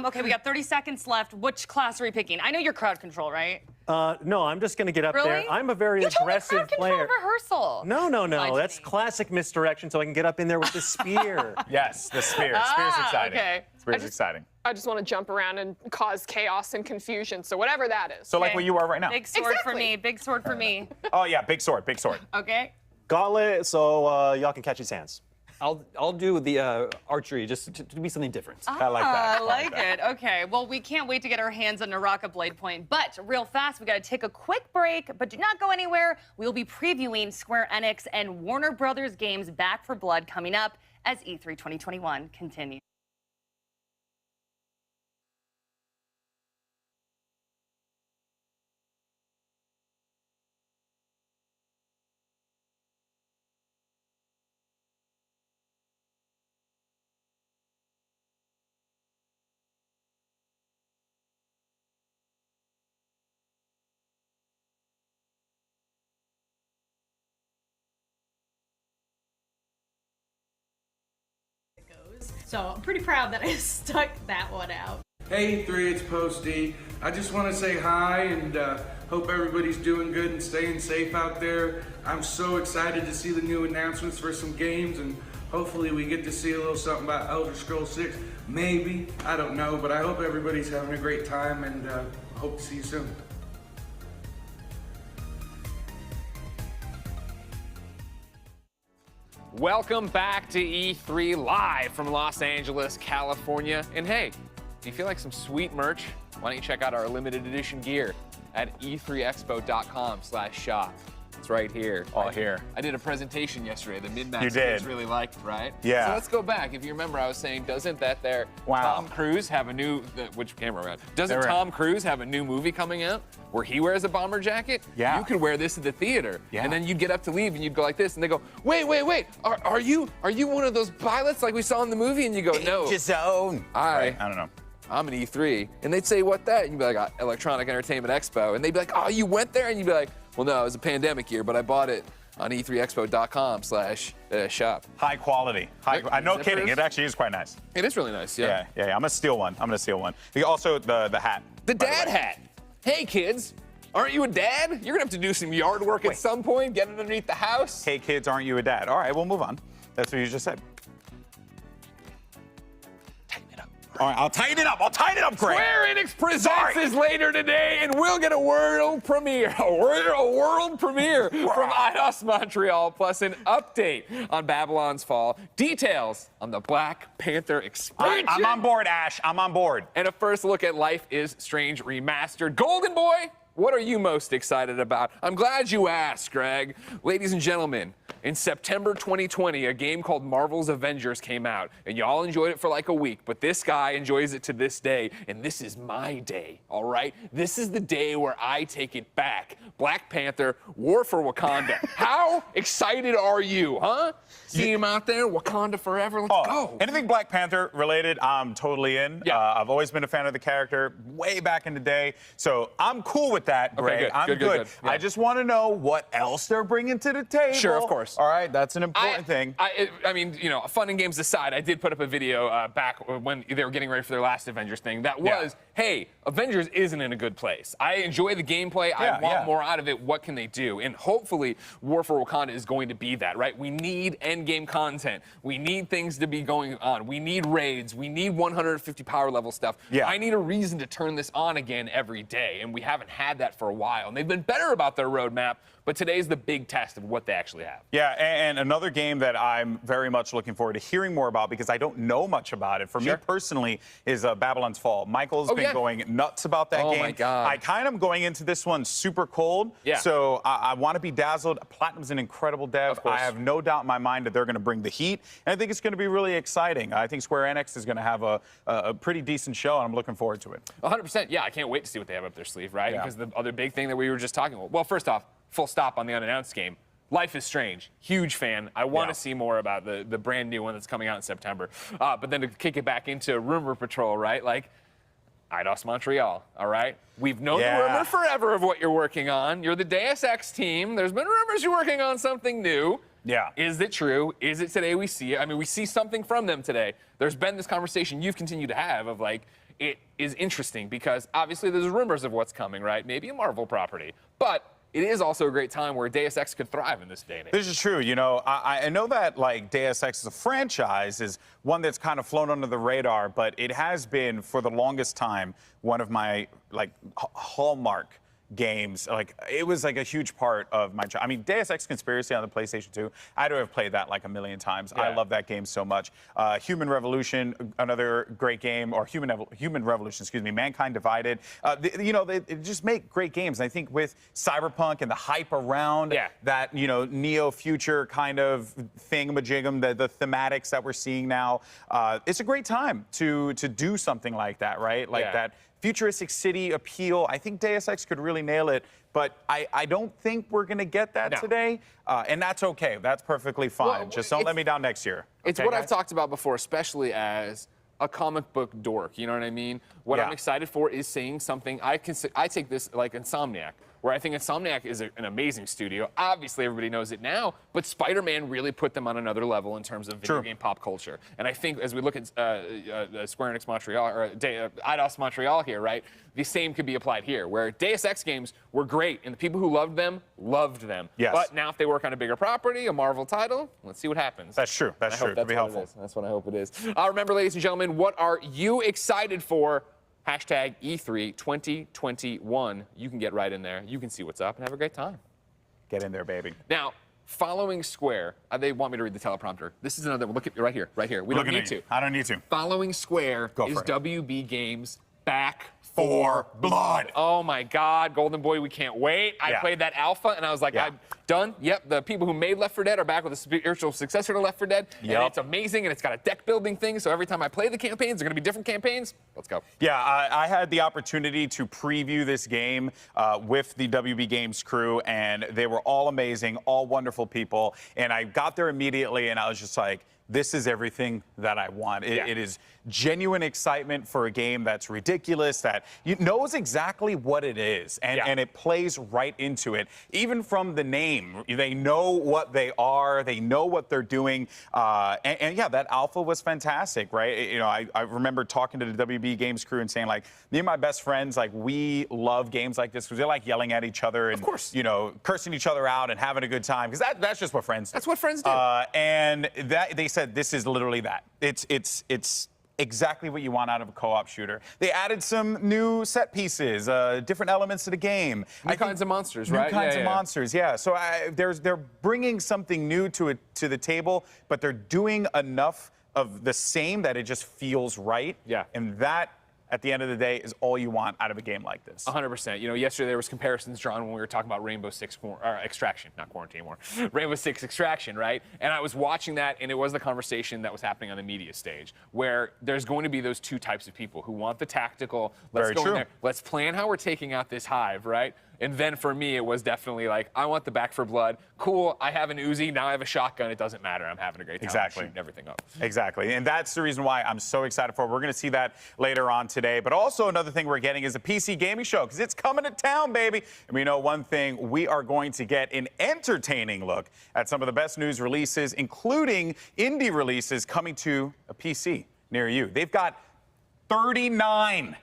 [SPEAKER 4] Okay, we got 30 seconds left. Which class are we picking? I know you're crowd control, right?
[SPEAKER 6] No, I'm just going to get up
[SPEAKER 4] Really?
[SPEAKER 6] there. I'm a very
[SPEAKER 4] You told me
[SPEAKER 6] aggressive
[SPEAKER 4] crowd control
[SPEAKER 6] player.
[SPEAKER 4] rehearsal.
[SPEAKER 6] No. That's classic misdirection, so I can get up in there with the spear.
[SPEAKER 2] Yes, the spear. Spear's exciting.
[SPEAKER 8] Okay.
[SPEAKER 2] Spear's exciting.
[SPEAKER 8] I just want to jump around and cause chaos and confusion. So whatever that is.
[SPEAKER 2] So like where you are right now.
[SPEAKER 4] Big sword for me. Big sword for me.
[SPEAKER 2] Oh yeah, big sword, big sword.
[SPEAKER 4] Okay.
[SPEAKER 5] Gauntlet, so y'all can catch his hands.
[SPEAKER 7] I'll do the archery just to be something different.
[SPEAKER 2] I like that.
[SPEAKER 4] I like it. Okay. Well, we can't wait to get our hands on Naraka Blade Point. But real fast, we got to take a quick break. But do not go anywhere. We'll be previewing Square Enix and Warner Brothers games Back for Blood coming up as E3 2021 continues.
[SPEAKER 21] So I'm pretty proud that I stuck that one out.
[SPEAKER 22] Hey E3, it's Posty. I just want to say hi and hope everybody's doing good and staying safe out there. I'm so excited to see the new announcements for some games, and hopefully we get to see a little something about Elder Scrolls 6. Maybe, I don't know, but I hope everybody's having a great time, and hope to see you soon.
[SPEAKER 1] Welcome back to E3 live from Los Angeles, California. And hey, if you feel like some sweet merch, why don't you check out our limited edition gear at e3expo.com/shop. It's right here.
[SPEAKER 2] All here.
[SPEAKER 1] I did a presentation yesterday. The mid-max
[SPEAKER 2] You did.
[SPEAKER 1] kids really liked, right?
[SPEAKER 2] Yeah.
[SPEAKER 1] So let's go back. If you remember, I was saying, doesn't that there
[SPEAKER 2] Wow.
[SPEAKER 1] Tom Cruise have a new? Which camera man? Doesn't
[SPEAKER 2] They're in.
[SPEAKER 1] Tom Cruise have a new movie coming out where he wears a bomber jacket?
[SPEAKER 2] Yeah.
[SPEAKER 1] You could wear this at the theater.
[SPEAKER 2] Yeah.
[SPEAKER 1] And then you'd get up to leave and you'd go like this, and they go, wait. Are you one of those pilots like we saw in the movie? And you go, no.
[SPEAKER 2] Zone.
[SPEAKER 1] I
[SPEAKER 2] don't know.
[SPEAKER 1] I'm an E3. And they'd say, what that? And you'd be like, Electronic Entertainment Expo. And they'd be like, oh, you went there? And you'd be like, well, no, it was a pandemic year, but I bought it on e3expo.com/shop.
[SPEAKER 2] High quality. No kidding.
[SPEAKER 1] Zippers?
[SPEAKER 2] It actually is quite nice.
[SPEAKER 1] It is really nice, yeah.
[SPEAKER 2] Yeah. I'm gonna steal one. Also, the hat.
[SPEAKER 1] The dad hat. Hey, kids. Aren't you a dad? You're gonna have to do some yard work at some point, get underneath the house.
[SPEAKER 2] Hey, kids, aren't you a dad? All right, we'll move on. That's what you just said. All right, I'll tighten it up, Greg.
[SPEAKER 1] Square Enix presents this later today, and we'll get a world premiere. A world premiere from Eidos Montreal, plus an update on Babylon's Fall. Details on the Black Panther expansion.
[SPEAKER 2] I'm on board, Ash. I'm on board.
[SPEAKER 1] And a first look at Life is Strange Remastered. Golden Boy, what are you most excited about? I'm glad you asked, Greg. Ladies and gentlemen, in September 2020, a game called Marvel's Avengers came out, and y'all enjoyed it for like a week, but this guy enjoys it to this day, and this is my day, all right? This is the day where I take it back. Black Panther, War for Wakanda. How excited are you, huh? See him out there, Wakanda forever, let's go.
[SPEAKER 2] Anything Black Panther related, I'm totally in.
[SPEAKER 1] Yeah.
[SPEAKER 2] I've always been a fan of the character way back in the day, so I'm cool with that, Greg.
[SPEAKER 1] good.
[SPEAKER 2] I'm
[SPEAKER 1] Good. Yeah.
[SPEAKER 2] I just want to know what else they're bringing to the table.
[SPEAKER 1] Sure, of course.
[SPEAKER 2] All right, that's an important thing.
[SPEAKER 1] I mean, you know, fun and games aside, I did put up a video back when they were getting ready for their last Avengers thing that was, hey, Avengers isn't in a good place. I enjoy the gameplay. I want more out of it. What can they do? And hopefully, War for Wakanda is going to be that, right? We need endgame content. We need things to be going on. We need raids. We need 150 power level stuff.
[SPEAKER 2] Yeah.
[SPEAKER 1] I need a reason to turn this on again every day, and we haven't had that for a while. And they've been better about their roadmap, but today's the big test of what they actually have.
[SPEAKER 2] Yeah, and another game that I'm very much looking forward to hearing more about because I don't know much about it, for me personally, is Babylon's Fall. Michael's been going nuts about that game.
[SPEAKER 1] Oh, my God.
[SPEAKER 2] I kind of am going into this one super cold, so I want to be dazzled. Platinum's an incredible dev. I have no doubt in my mind that they're going to bring the heat, and I think it's going to be really exciting. I think Square Enix is going to have a pretty decent show, and I'm looking forward to it.
[SPEAKER 1] 100%, yeah, I can't wait to see what they have up their sleeve, right? Because the other big thing that we were just talking about, well, first off, full stop on the unannounced game. Life is Strange, huge fan. I want to see more about the brand new one that's coming out in September. But then to kick it back into Rumor Patrol, right? Like, Eidos Montreal, all right? We've known the rumor forever of what you're working on. You're the Deus Ex team. There's been rumors you're working on something new.
[SPEAKER 2] Yeah.
[SPEAKER 1] Is it true? Is it today we see it? I mean, we see something from them today. There's been this conversation you've continued to have of like, it is interesting because obviously there's rumors of what's coming, right? Maybe a Marvel property. But it is also a great time where Deus Ex could thrive in this day and age.
[SPEAKER 2] This is true. You know, I know that like Deus Ex as a franchise is one that's kind of flown under the radar, but it has been for the longest time one of my like hallmark games. Like, it was like a huge part of my I mean, Deus Ex Conspiracy on the PlayStation 2, I'd have played that like a million times. I love that game so much. Human Revolution, another great game, or Human Revolution, excuse me, Mankind Divided. You know, they just make great games. And I think with Cyberpunk and the hype around that, you know, neo-future kind of thingamajigam, the thematics that we're seeing now, it's a great time to do something like that, right? Like that futuristic city appeal. I think Deus Ex could really nail it, but I don't think we're going to get that today, and that's okay. That's perfectly fine.
[SPEAKER 1] Well,
[SPEAKER 2] just don't let me down next year.
[SPEAKER 1] It's
[SPEAKER 2] okay,
[SPEAKER 1] what
[SPEAKER 2] guys?
[SPEAKER 1] I've talked about before, especially as a comic book dork, you know what I mean? What I'm excited for is seeing something, I take this like Insomniac, where I think Insomniac is an amazing studio. Obviously, everybody knows it now, but Spider-Man really put them on another level in terms of video game pop culture. And I think as we look at Square Enix Montreal, or Eidos Montreal here, right, the same could be applied here, where Deus Ex games were great, and the people who loved them.
[SPEAKER 2] Yes.
[SPEAKER 1] But now if they work on a bigger property, a Marvel title, let's see what happens.
[SPEAKER 2] That's true. That's true. That'd be helpful.
[SPEAKER 1] That's what I hope it is. Remember, ladies and gentlemen, what are you excited for? Hashtag E3 2021. You can get right in there. You can see what's up and have a great time.
[SPEAKER 2] Get in there, baby.
[SPEAKER 1] Now, following Square, they want me to read the teleprompter. This is another one. Look at right here, right here. We don't need to.
[SPEAKER 2] I don't need to.
[SPEAKER 1] Following Square is
[SPEAKER 2] for it.
[SPEAKER 1] WB Games Back 4 Blood. Oh my God, Golden Boy, we can't wait. I played that alpha and I was like, Done. Yep. The people who made Left 4 Dead are back with a spiritual successor to Left 4 Dead.
[SPEAKER 2] Yep.
[SPEAKER 1] And it's amazing, and it's got a deck building thing. So every time I play the campaigns, they're going to be different campaigns. Let's go.
[SPEAKER 2] Yeah, I had the opportunity to preview this game with the WB Games crew, and they were all amazing, all wonderful people. And I got there immediately, and I was just like, this is everything that I want. It is genuine excitement for a game that's ridiculous, that knows exactly what it is, and it plays right into it. Even from the name, they know what they are, they know what they're doing, and yeah, that alpha was fantastic, right? You know, I remember talking to the WB Games crew and saying, like, me and my best friends, like, we love games like this because they like yelling at each other and, of course, you know, cursing each other out and having a good time, because that's just what friends do.
[SPEAKER 1] That's what friends do.
[SPEAKER 2] And that they said this is literally that. It's exactly what you want out of a co-op shooter. They added some new set pieces, different elements to the game.
[SPEAKER 1] New kinds of monsters,
[SPEAKER 2] new
[SPEAKER 1] right?
[SPEAKER 2] New kinds of monsters, yeah. So they're bringing something new to the table, but they're doing enough of the same that it just feels right. Yeah. And that, at the end of the day, is all you want out of a game like this.
[SPEAKER 1] 100%. You know, yesterday there was comparisons drawn when we were talking about Rainbow Six Extraction, not Quarantine anymore. Rainbow Six Extraction, right? And I was watching that, and it was the conversation that was happening on the media stage, where there's going to be those two types of people who want the tactical. Let's go in there. Let's plan how we're taking out this hive, right? And then for me, it was definitely like, I want the back for blood. Cool, I have an Uzi, now I have a shotgun. It doesn't matter. I'm having a great time.
[SPEAKER 2] Exactly.
[SPEAKER 1] Shooting everything up.
[SPEAKER 2] Exactly. And that's the reason why I'm so excited for it. We're going to see that later on today. But also another thing we're getting is a PC gaming show, because it's coming to town, baby. And we know one thing, we are going to get an entertaining look at some of the best news releases, including indie releases coming to a PC near you. They've got 39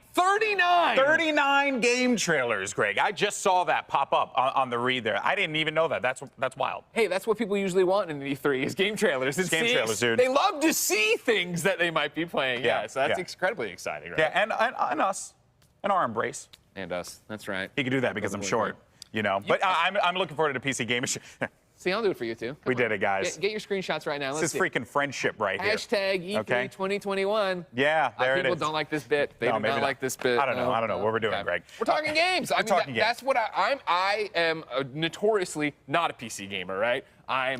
[SPEAKER 2] game trailers, Greg. I just saw that pop up on the read there. I didn't even know that. That's wild.
[SPEAKER 1] Hey, that's what people usually want in E3 is game trailers. It's
[SPEAKER 2] game trailers, dude.
[SPEAKER 1] They love to see things that they might be playing. Yeah, so that's incredibly exciting, right?
[SPEAKER 2] Yeah, and us, and our embrace.
[SPEAKER 1] And us. That's right.
[SPEAKER 2] He can do that because I'm short, you know. But I'm looking forward to the PC gaming show.
[SPEAKER 1] See, I'll do it for you, too.
[SPEAKER 2] We did it, guys.
[SPEAKER 1] Get your screenshots right now.
[SPEAKER 2] This is freaking friendship right here.
[SPEAKER 1] Hashtag E3 2021.
[SPEAKER 2] Yeah, there it is.
[SPEAKER 1] People don't like this bit. They do not like this bit.
[SPEAKER 2] I don't know. I don't know what we're doing, Greg.
[SPEAKER 1] We're talking games. I mean,
[SPEAKER 2] talking games.
[SPEAKER 1] That's what I am notoriously not a PC gamer, right? I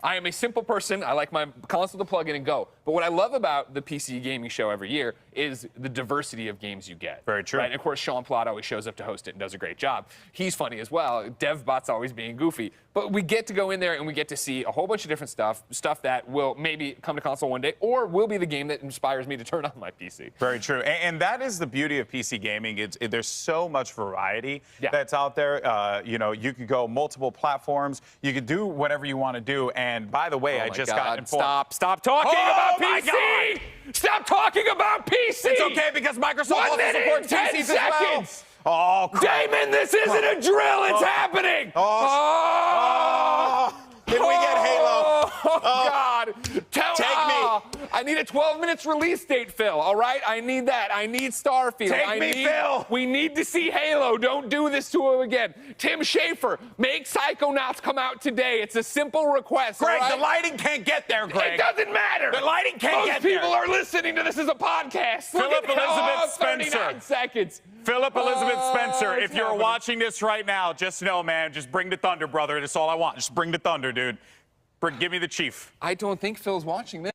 [SPEAKER 1] am a simple person. I like my console to plug in and go. But what I love about the PC gaming show every year is the diversity of games you get.
[SPEAKER 2] Very true.
[SPEAKER 1] Right? And of course, Sean Plott always shows up to host it and does a great job. He's funny as well. DevBot's always being goofy. But we get to go in there and we get to see a whole bunch of different stuff that will maybe come to console one day, or will be the game that inspires me to turn on my PC.
[SPEAKER 2] Very true. And that is the beauty of PC gaming. There's so much variety that's out there. You know, you could go multiple platforms. You could do whatever you want to do. And by the way, I just got informed.
[SPEAKER 1] Stop talking about PC! Stop talking about PC!
[SPEAKER 2] It's okay because Microsoft also supports PCs as well. Oh, crap.
[SPEAKER 1] Damon, this isn't a drill. It's happening.
[SPEAKER 2] Can we get Halo?
[SPEAKER 1] Oh, God. Take me. I need a 12 minutes release date, Phil, all right? I need that. I need Starfield.
[SPEAKER 2] Take me, Phil.
[SPEAKER 1] We need to see Halo. Don't do this to him again. Tim Schafer, make Psychonauts come out today. It's a simple request,
[SPEAKER 2] Greg,
[SPEAKER 1] all right?
[SPEAKER 2] the lighting can't get there, Greg.
[SPEAKER 1] It doesn't matter.
[SPEAKER 2] The lighting can't get there.
[SPEAKER 1] Most people are listening to this as a podcast.
[SPEAKER 2] Philip Elizabeth Spencer.
[SPEAKER 1] 39 seconds.
[SPEAKER 2] Philip Elizabeth Spencer, if
[SPEAKER 1] it's
[SPEAKER 2] you're
[SPEAKER 1] happening.
[SPEAKER 2] watching this right now, just know, man, just bring the thunder, brother. That's all I want. Just bring the thunder, dude. Give me the chief.
[SPEAKER 1] I don't think Phil's watching this.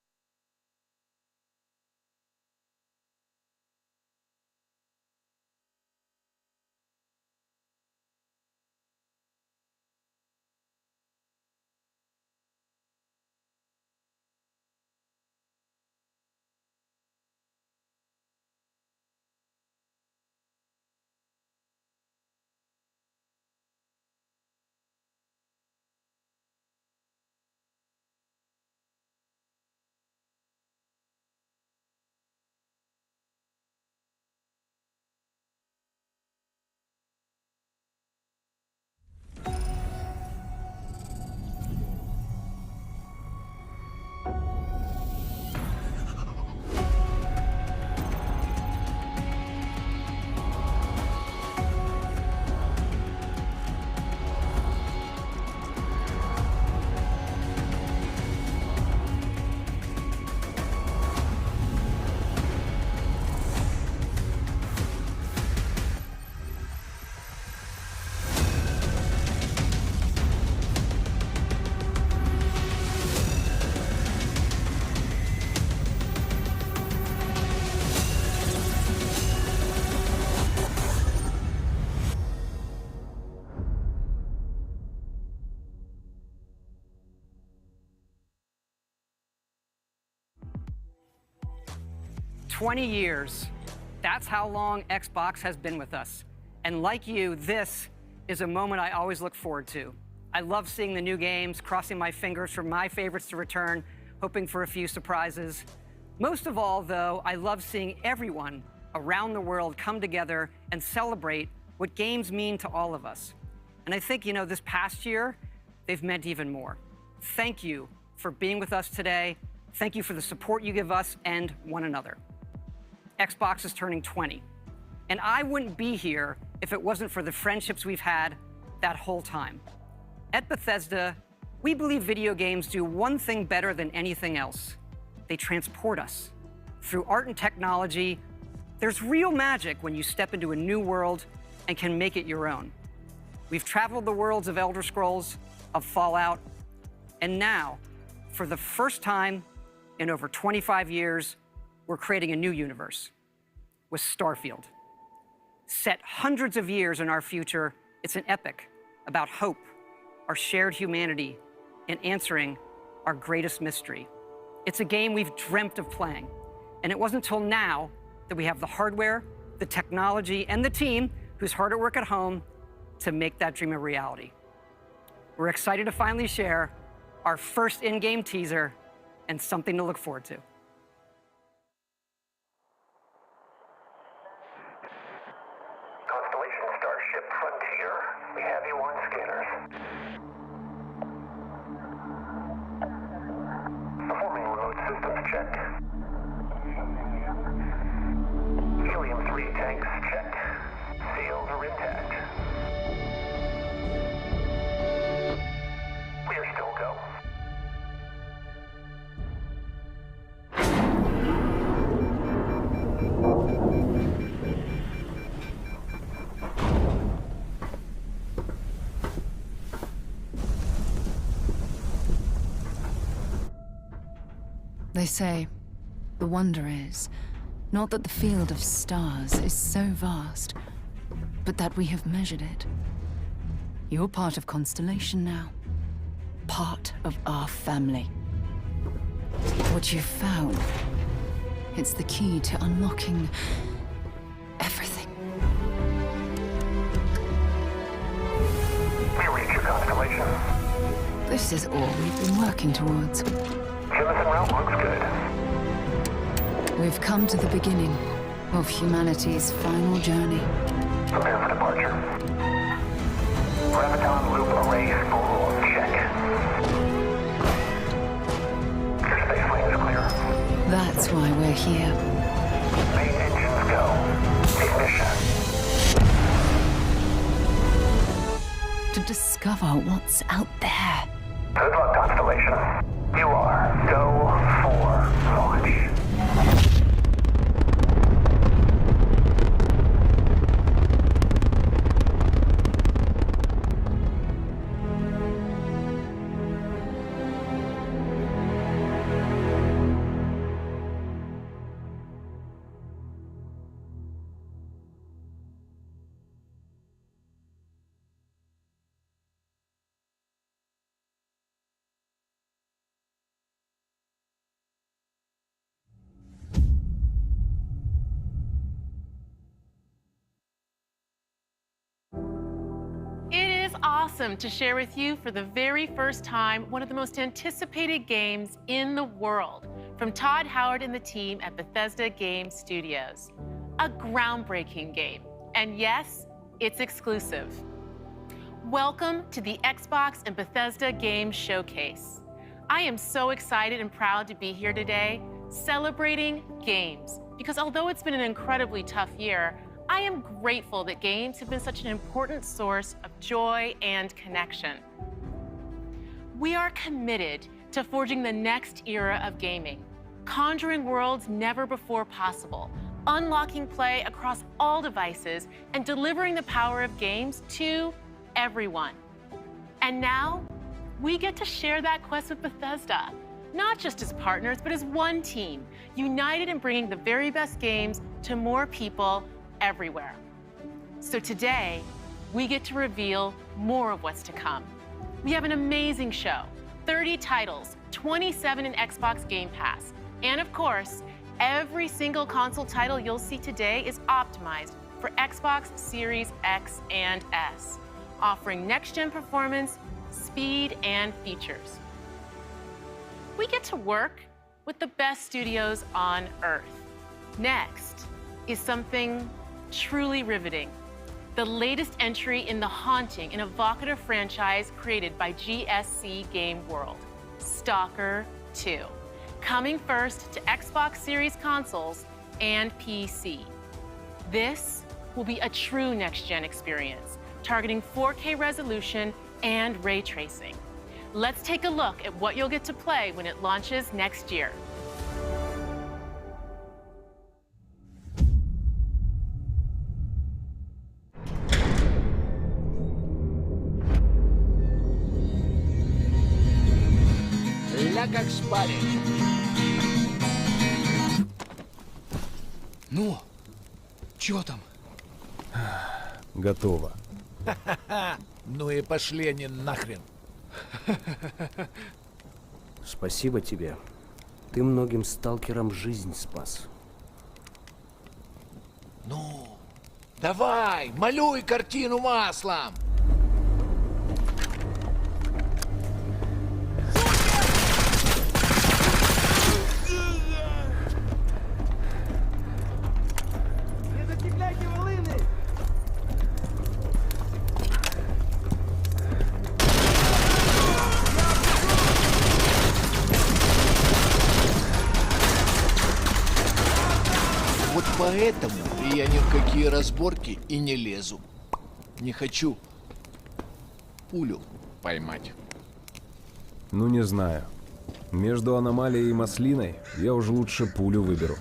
[SPEAKER 3] 20 years. That's how long Xbox has been with us. And like you, this is a moment I always look forward to. I love seeing the new games, crossing my fingers for my favorites to return, hoping for a few surprises. Most of all, though, I love seeing everyone around the world come together and celebrate what games mean to all of us. And I think, this past year, they've meant even more. Thank you for being with us today. Thank you for the support you give us and one another. Xbox is turning 20. And I wouldn't be here if it wasn't for the friendships we've had that whole time. At Bethesda, we believe video games do one thing better than anything else. They transport us. Through art and technology, there's real magic when you step into a new world and can make it your own. We've traveled the worlds of Elder Scrolls, of Fallout, and now, for the first time in over 25 years, we're creating a new universe with Starfield. Set hundreds of years in our future, it's an epic about hope, our shared humanity, and answering our greatest mystery. It's a game we've dreamt of playing, and it wasn't until now that we have the hardware, the technology, and the team who's hard at work at home to make that dream a reality. We're excited to finally share our first in-game teaser and something to look forward to.
[SPEAKER 11] Constellation Starship Frontier, we have you on scanners. Performing remote systems check. Helium-3 tanks checked. Seals are intact. We are still go.
[SPEAKER 23] They say, the wonder is, not that the field of stars is so vast, but that we have measured it. You're part of Constellation now. Part of our family. What you've found, it's the key to unlocking everything.
[SPEAKER 11] We reach your constellation.
[SPEAKER 23] This is all we've been working towards.
[SPEAKER 11] Jemison route looks good.
[SPEAKER 23] We've come to the beginning of humanity's final journey.
[SPEAKER 11] Prepare for departure. Graviton loop array spool check. Your space lane is clear.
[SPEAKER 23] That's why we're here.
[SPEAKER 11] Main engines go. Ignition.
[SPEAKER 23] To discover what's out there.
[SPEAKER 11] Good luck, Constellation. You are go for launch.
[SPEAKER 24] Awesome to share with you for the very first time one of the most anticipated games in the world from Todd Howard and the team at Bethesda Game Studios. A groundbreaking game, and yes, it's exclusive. Welcome to the Xbox and Bethesda Game Showcase. I am so excited and proud to be here today celebrating games because although it's been an incredibly tough year, I am grateful that games have been such an important source of joy and connection. We are committed to forging the next era of gaming, conjuring worlds never before possible, unlocking play across all devices, and delivering the power of games to everyone. And now, we get to share that quest with Bethesda, not just as partners, but as one team, united in bringing the very best games to more people everywhere. So today, we get to reveal more of what's to come. We have an amazing show, 30 titles, 27 in Xbox Game Pass, and of course, Every single console title you'll see today is optimized for Xbox Series X and S, offering next-gen performance, speed, and features. We get to work with the best studios on Earth. Next is something truly riveting. The latest entry in the haunting and evocative franchise created by GSC Game World, Stalker 2, coming first to Xbox Series consoles and PC. This will be a true next-gen experience, targeting 4K resolution and ray tracing. Let's take a look at what you'll get to play when it launches next year.
[SPEAKER 17] Ля как шпарит. Ну, чё там?
[SPEAKER 10] Готово.
[SPEAKER 17] Ну и пошли они нахрен.
[SPEAKER 10] Спасибо тебе. Ты многим сталкерам жизнь спас.
[SPEAKER 17] Ну, давай, малюй картину маслом. Вот поэтому я ни в какие разборки и не лезу. Не хочу пулю поймать.
[SPEAKER 10] Ну, не знаю. Между аномалией и маслиной я уже лучше пулю выберу.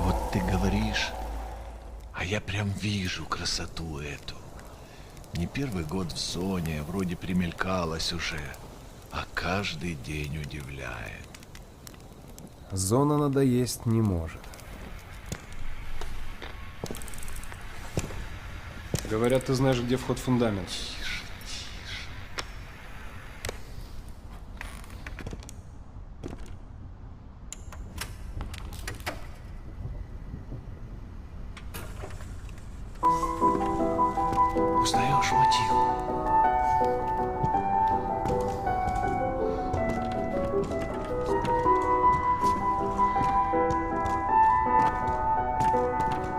[SPEAKER 17] Вот ты говоришь, а я прям вижу красоту эту. Не первый год в зоне, вроде примелькалась уже, а каждый день удивляет.
[SPEAKER 10] Зона надоесть не может. Говорят, ты знаешь, где вход в фундамент.
[SPEAKER 17] Узнаешь мотив?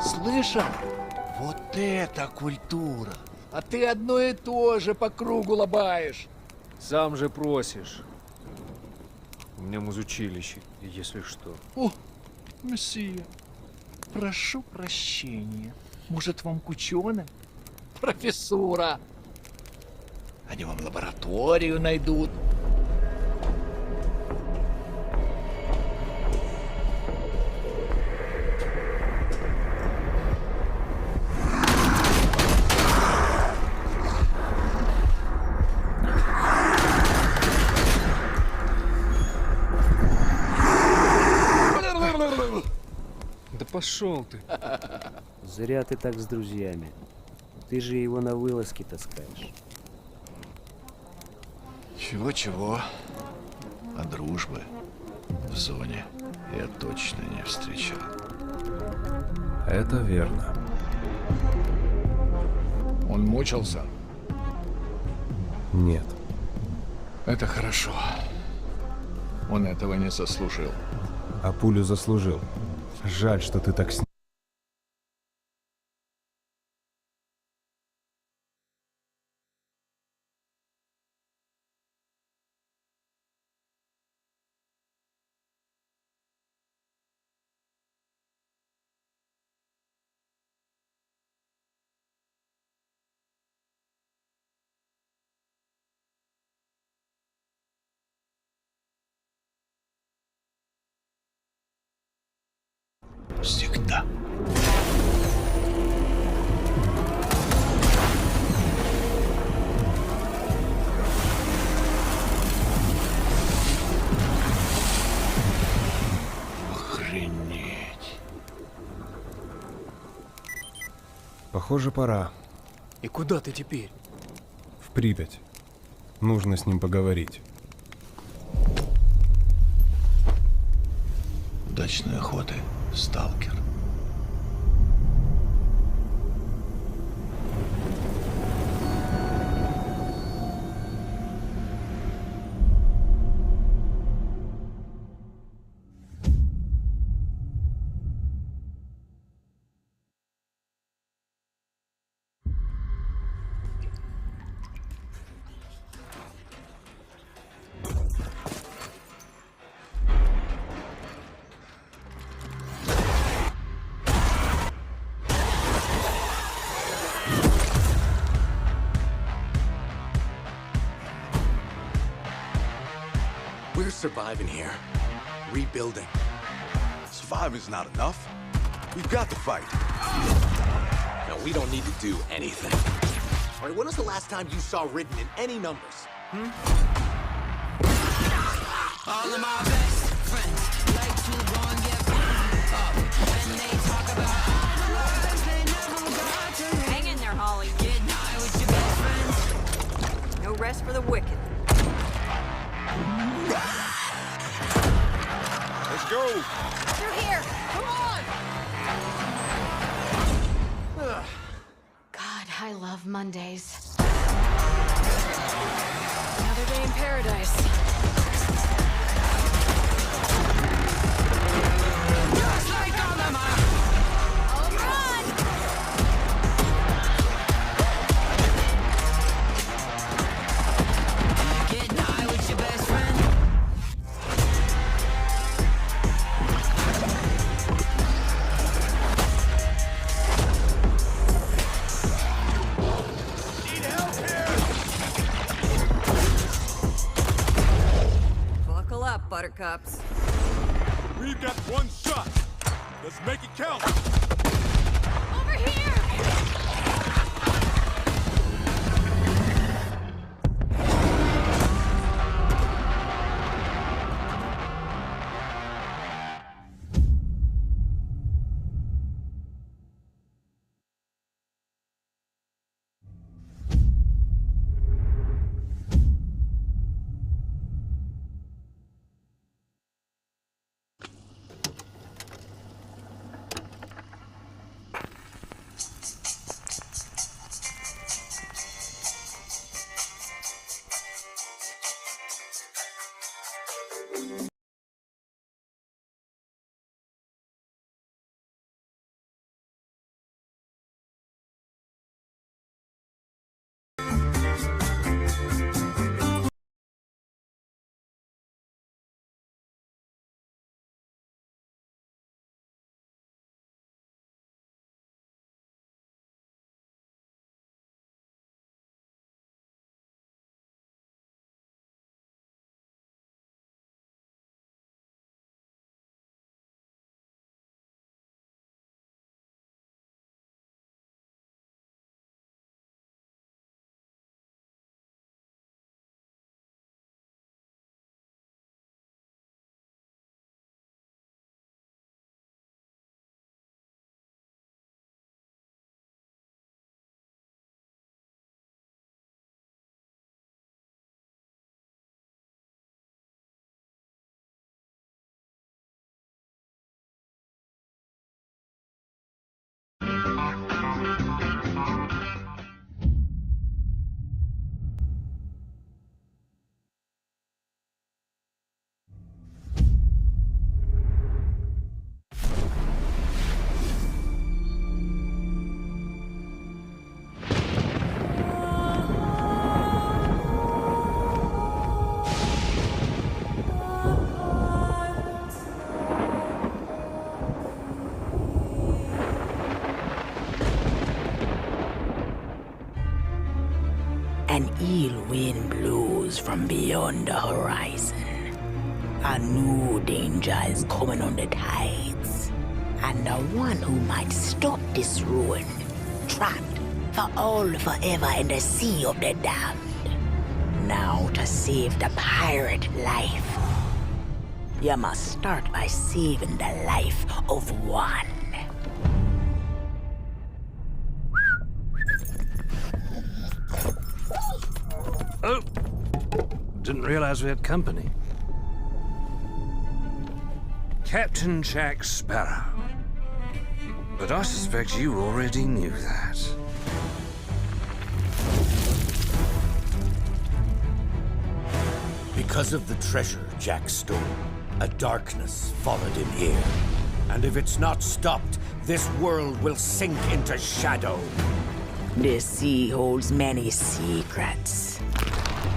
[SPEAKER 17] Слышал? Вот это культура! А ты одно и то же по кругу лобаешь.
[SPEAKER 12] Сам же просишь. У меня музучилище, если что.
[SPEAKER 17] О, мессия, прошу прощения. Может, вам к ученым? Профессура. Они вам лабораторию найдут.
[SPEAKER 12] Да пошел ты.
[SPEAKER 10] Зря ты так с друзьями. Ты же его на вылазки таскаешь.
[SPEAKER 17] Чего-чего, а дружбы в зоне я точно не встречал.
[SPEAKER 10] Это верно.
[SPEAKER 17] Он мучился?
[SPEAKER 10] Нет.
[SPEAKER 17] Это хорошо. Он этого не заслужил.
[SPEAKER 10] А пулю заслужил. Жаль, что ты так с ним.
[SPEAKER 17] Всегда. Охренеть.
[SPEAKER 10] Похоже, пора.
[SPEAKER 12] И куда ты теперь?
[SPEAKER 10] В Припять. Нужно с ним поговорить.
[SPEAKER 17] Удачной охоты, сталкер.
[SPEAKER 9] We're surviving here. Rebuilding.
[SPEAKER 13] Surviving's not enough. We've got to fight.
[SPEAKER 9] No, we don't need to do anything. All right, when was the last time you saw written in any numbers?
[SPEAKER 14] All of my best friends like to go and get up, and they talk about others they never got to.
[SPEAKER 15] Hang in there, Holly.
[SPEAKER 14] Get high with your best friends.
[SPEAKER 15] No rest for the wicked.
[SPEAKER 13] Let's go.
[SPEAKER 15] Through here. Come on. God, I love Mondays.
[SPEAKER 14] Another day in paradise. Just like on the map.
[SPEAKER 15] Oh, run!
[SPEAKER 14] Get high with your best friend.
[SPEAKER 15] Buckle up, buttercups.
[SPEAKER 13] We've got one shot. Let's make it count.
[SPEAKER 15] Over here!
[SPEAKER 14] An ill wind blows from beyond the horizon. A new danger is coming on the tides.
[SPEAKER 16] and the one who might stop this ruin, trapped for all forever in the sea of the damned. Now to save the pirate life, you must start by saving the life of one.
[SPEAKER 12] Oh, didn't realize we had company. Captain Jack Sparrow. But I suspect you already knew that.
[SPEAKER 18] Because of the treasure Jack stole, a darkness followed him here. And if it's not stopped, this world will sink into shadow.
[SPEAKER 16] This sea holds many secrets.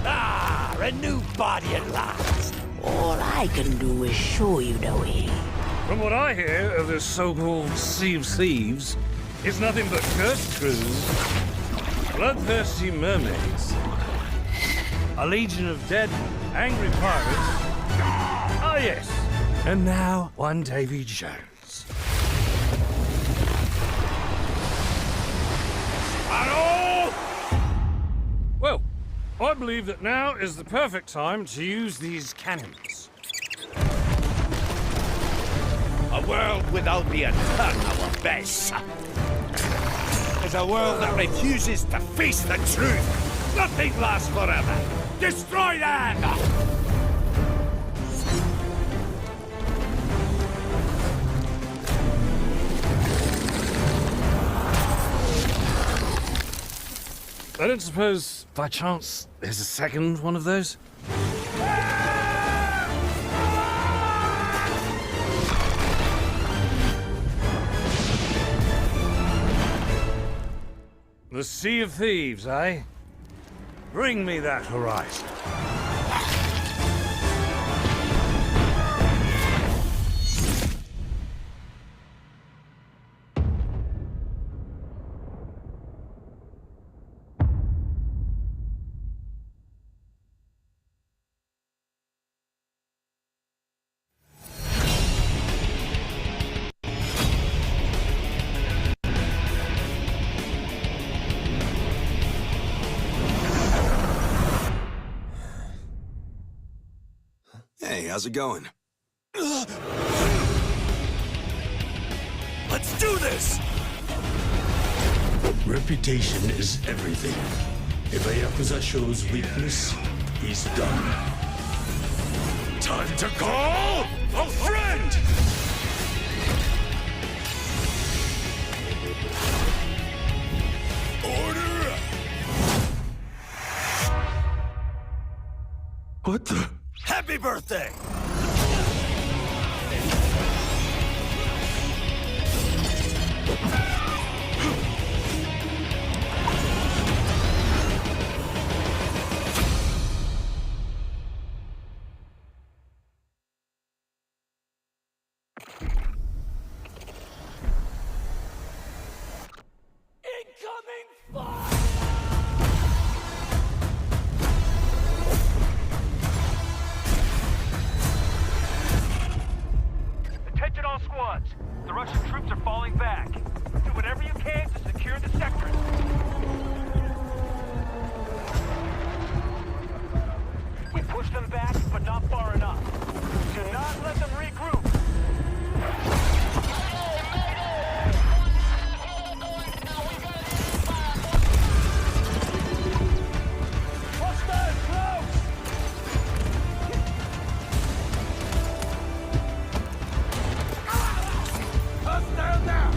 [SPEAKER 18] Ah, a new body at last.
[SPEAKER 16] All I can do is show you the way.
[SPEAKER 12] From what I hear of this so-called Sea of Thieves, it's nothing but cursed crews, bloodthirsty mermaids, a legion of dead, angry pirates. Ah, yes. And now, one Davy Jones. Hello! Well, I believe that now is the perfect time to use these cannons.
[SPEAKER 18] A world without the eternal abyss. Is a world that refuses to face the truth. Nothing lasts forever. Destroy that!
[SPEAKER 12] I don't suppose, by chance, there's a second one of those? The Sea of Thieves, eh? Bring me that horizon.
[SPEAKER 19] Hey, how's it going?
[SPEAKER 18] Let's do this!
[SPEAKER 20] Reputation is everything. If a Yakuza shows weakness, he's done.
[SPEAKER 18] Time to call a friend! Order!
[SPEAKER 20] What the?
[SPEAKER 18] Happy birthday!
[SPEAKER 25] Attention all squads. The Russian troops are falling back. Do whatever you can to secure the sector. We pushed them back, but not far enough. Do not let them regroup. Hostile close!
[SPEAKER 18] Hostile down!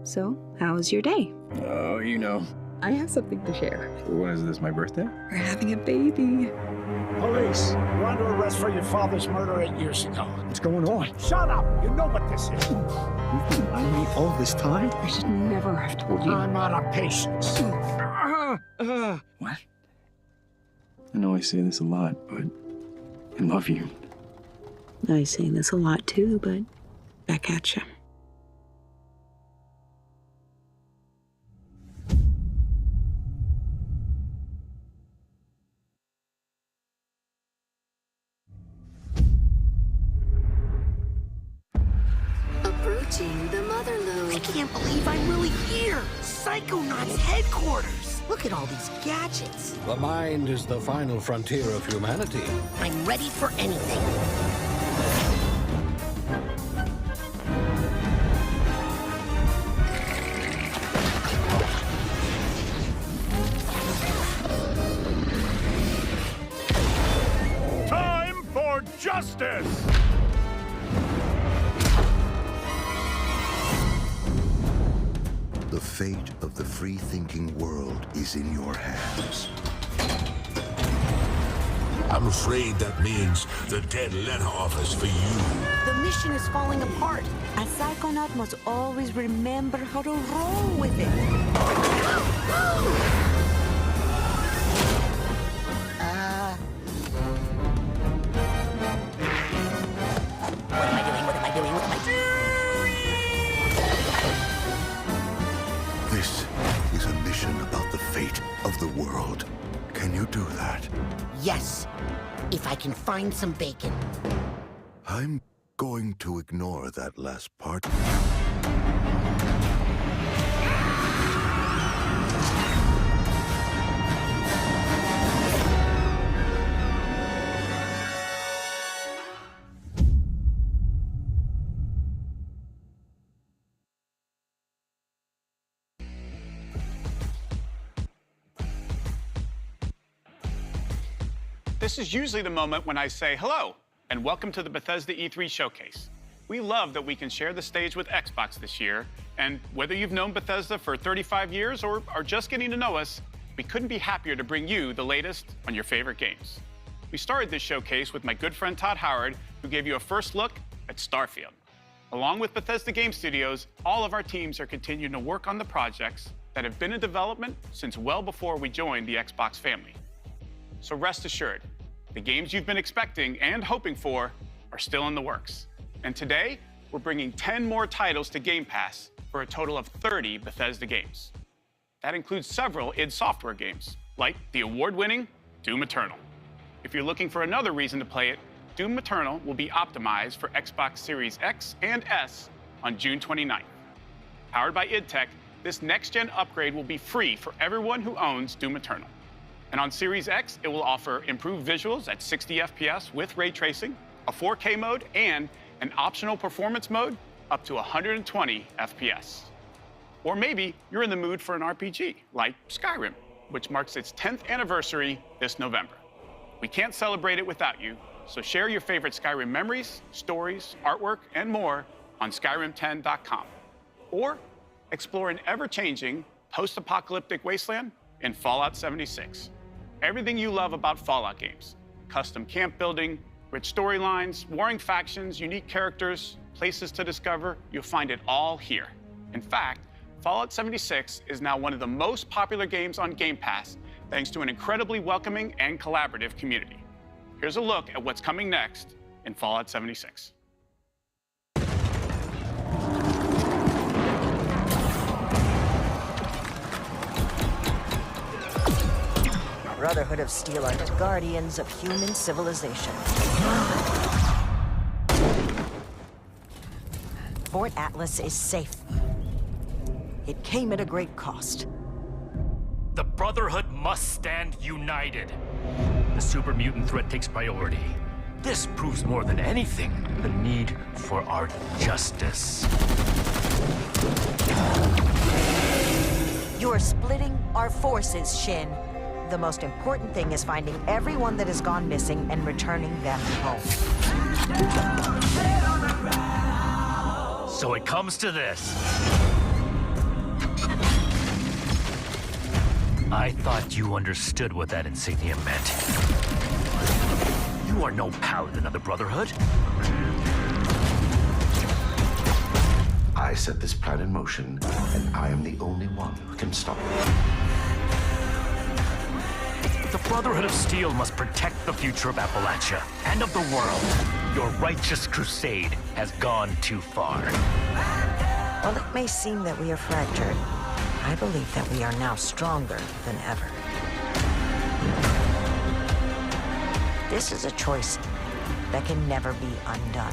[SPEAKER 5] So, how was your day?
[SPEAKER 6] Oh, you know.
[SPEAKER 5] I have something to share.
[SPEAKER 6] When is this, my birthday?
[SPEAKER 5] We're having a baby.
[SPEAKER 7] Police, you're under arrest for your father's murder 8 years ago.
[SPEAKER 6] What's going on?
[SPEAKER 7] Shut up! You know what this is.
[SPEAKER 6] You've been lying to me all this time?
[SPEAKER 5] I should never have told you.
[SPEAKER 7] I'm out of patience.
[SPEAKER 6] What? I know I say this a lot, but I love you.
[SPEAKER 5] I say this a lot too, but back at you.
[SPEAKER 16] Approaching the mother load. I can't believe I'm really here. Psychonauts headquarters. Look at all these gadgets.
[SPEAKER 8] The mind is the final frontier of humanity.
[SPEAKER 16] I'm ready for anything.
[SPEAKER 18] Time for justice!
[SPEAKER 19] The fate of the free-thinking world is in your hands.
[SPEAKER 18] I'm afraid that means the dead letter office for you.
[SPEAKER 16] The mission is falling apart. A psychonaut must always remember how to roll with it. What am I doing? What am I doing? What am I doing?
[SPEAKER 19] This is a mission about the fate of the world. Can you do that?
[SPEAKER 16] Yes, if I can find some bacon.
[SPEAKER 19] I'm going to ignore that last part.
[SPEAKER 26] This is usually the moment when I say hello and welcome to the Bethesda E3 Showcase. We love that we can share the stage with Xbox this year, and whether you've known Bethesda for 35 years or are just getting to know us, we couldn't be happier to bring you the latest on your favorite games. We started this showcase with my good friend Todd Howard, who gave you a first look at Starfield. Along with Bethesda Game Studios, all of our teams are continuing to work on the projects that have been in development since well before we joined the Xbox family. So rest assured, the games you've been expecting and hoping for are still in the works. And today, we're bringing 10 more titles to Game Pass for a total of 30 Bethesda games. That includes several id Software games, like the award-winning Doom Eternal. If you're looking for another reason to play it, Doom Eternal will be optimized for Xbox Series X and S on June 29th. Powered by id Tech, this next-gen upgrade will be free for everyone who owns Doom Eternal. And on Series X, it will offer improved visuals at 60 FPS with ray tracing, a 4K mode, and an optional performance mode up to 120 FPS. Or maybe you're in the mood for an RPG, like Skyrim, which marks its 10th anniversary this November. We can't celebrate it without you, so share your favorite Skyrim memories, stories, artwork, and more on Skyrim10.com. Or explore an ever-changing, post-apocalyptic wasteland in Fallout 76. Everything you love about Fallout games. Custom camp building, rich storylines, warring factions, unique characters, places to discover, you'll find it all here. In fact, Fallout 76 is now one of the most popular games on Game Pass, thanks to an incredibly welcoming and collaborative community. Here's a look at what's coming next in Fallout 76.
[SPEAKER 27] Brotherhood of Steel are the guardians of human civilization. Fort Atlas is safe. It came at a great cost.
[SPEAKER 28] The Brotherhood must stand united. The super mutant threat takes priority. This proves more than anything the need for our justice.
[SPEAKER 27] You're splitting our forces, Shin. The most important thing is finding everyone that has gone missing and returning them home.
[SPEAKER 28] So it comes to this. I thought you understood what that insignia meant. You are no paladin of the Brotherhood.
[SPEAKER 1] I set this plan in motion, and I am the only one who can stop it.
[SPEAKER 28] The Brotherhood of Steel must protect the future of Appalachia and of the world. Your righteous crusade has gone too far.
[SPEAKER 27] While it may seem that we are fractured, I believe that we are now stronger than ever. This is a choice that can never be undone.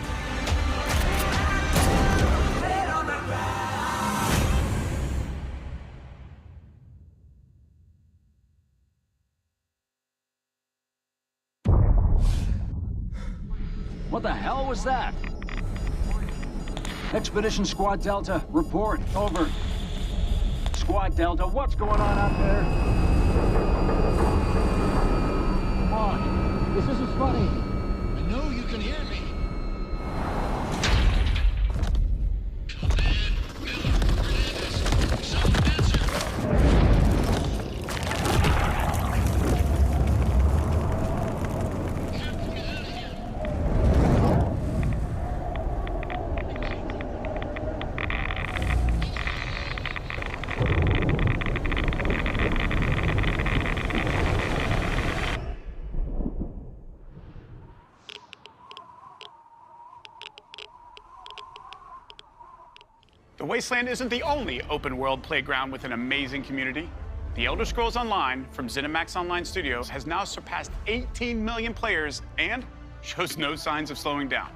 [SPEAKER 2] What the hell was that? Expedition Squad Delta, report. Over. Squad Delta, what's going on out there? Come on. This isn't funny. I know you can hear me.
[SPEAKER 26] The Wasteland isn't the only open-world playground with an amazing community. The Elder Scrolls Online from ZeniMax Online Studios has now surpassed 18 million players and shows no signs of slowing down.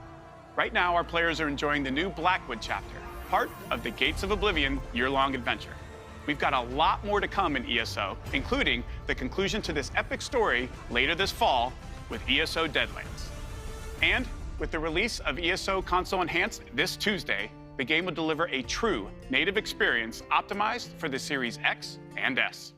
[SPEAKER 26] Right now, our players are enjoying the new Blackwood chapter, part of the Gates of Oblivion year-long adventure. We've got a lot more to come in ESO, including the conclusion to this epic story later this fall with ESO Deadlands. And with the release of ESO Console Enhanced this Tuesday, the game will deliver a true native experience optimized for the Series X and S.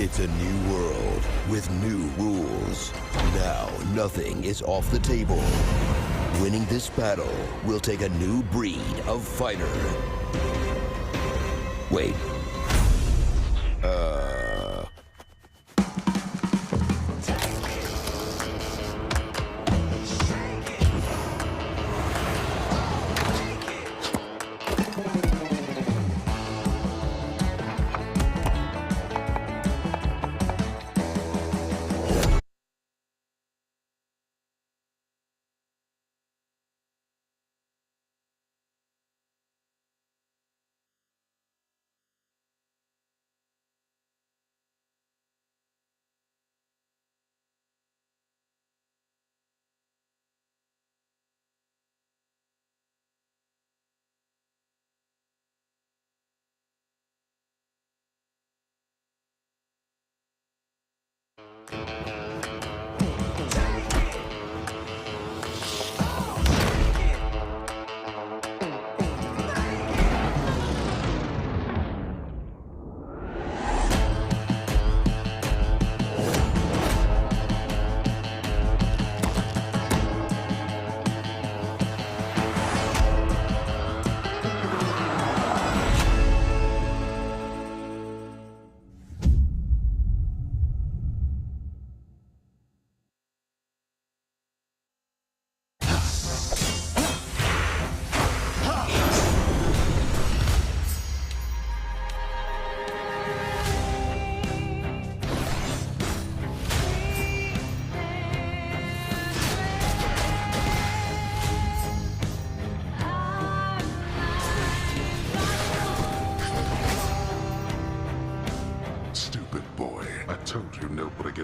[SPEAKER 3] It's a new world with new rules. Now, nothing is off the table. Winning this battle will take a new breed of fighter. Wait.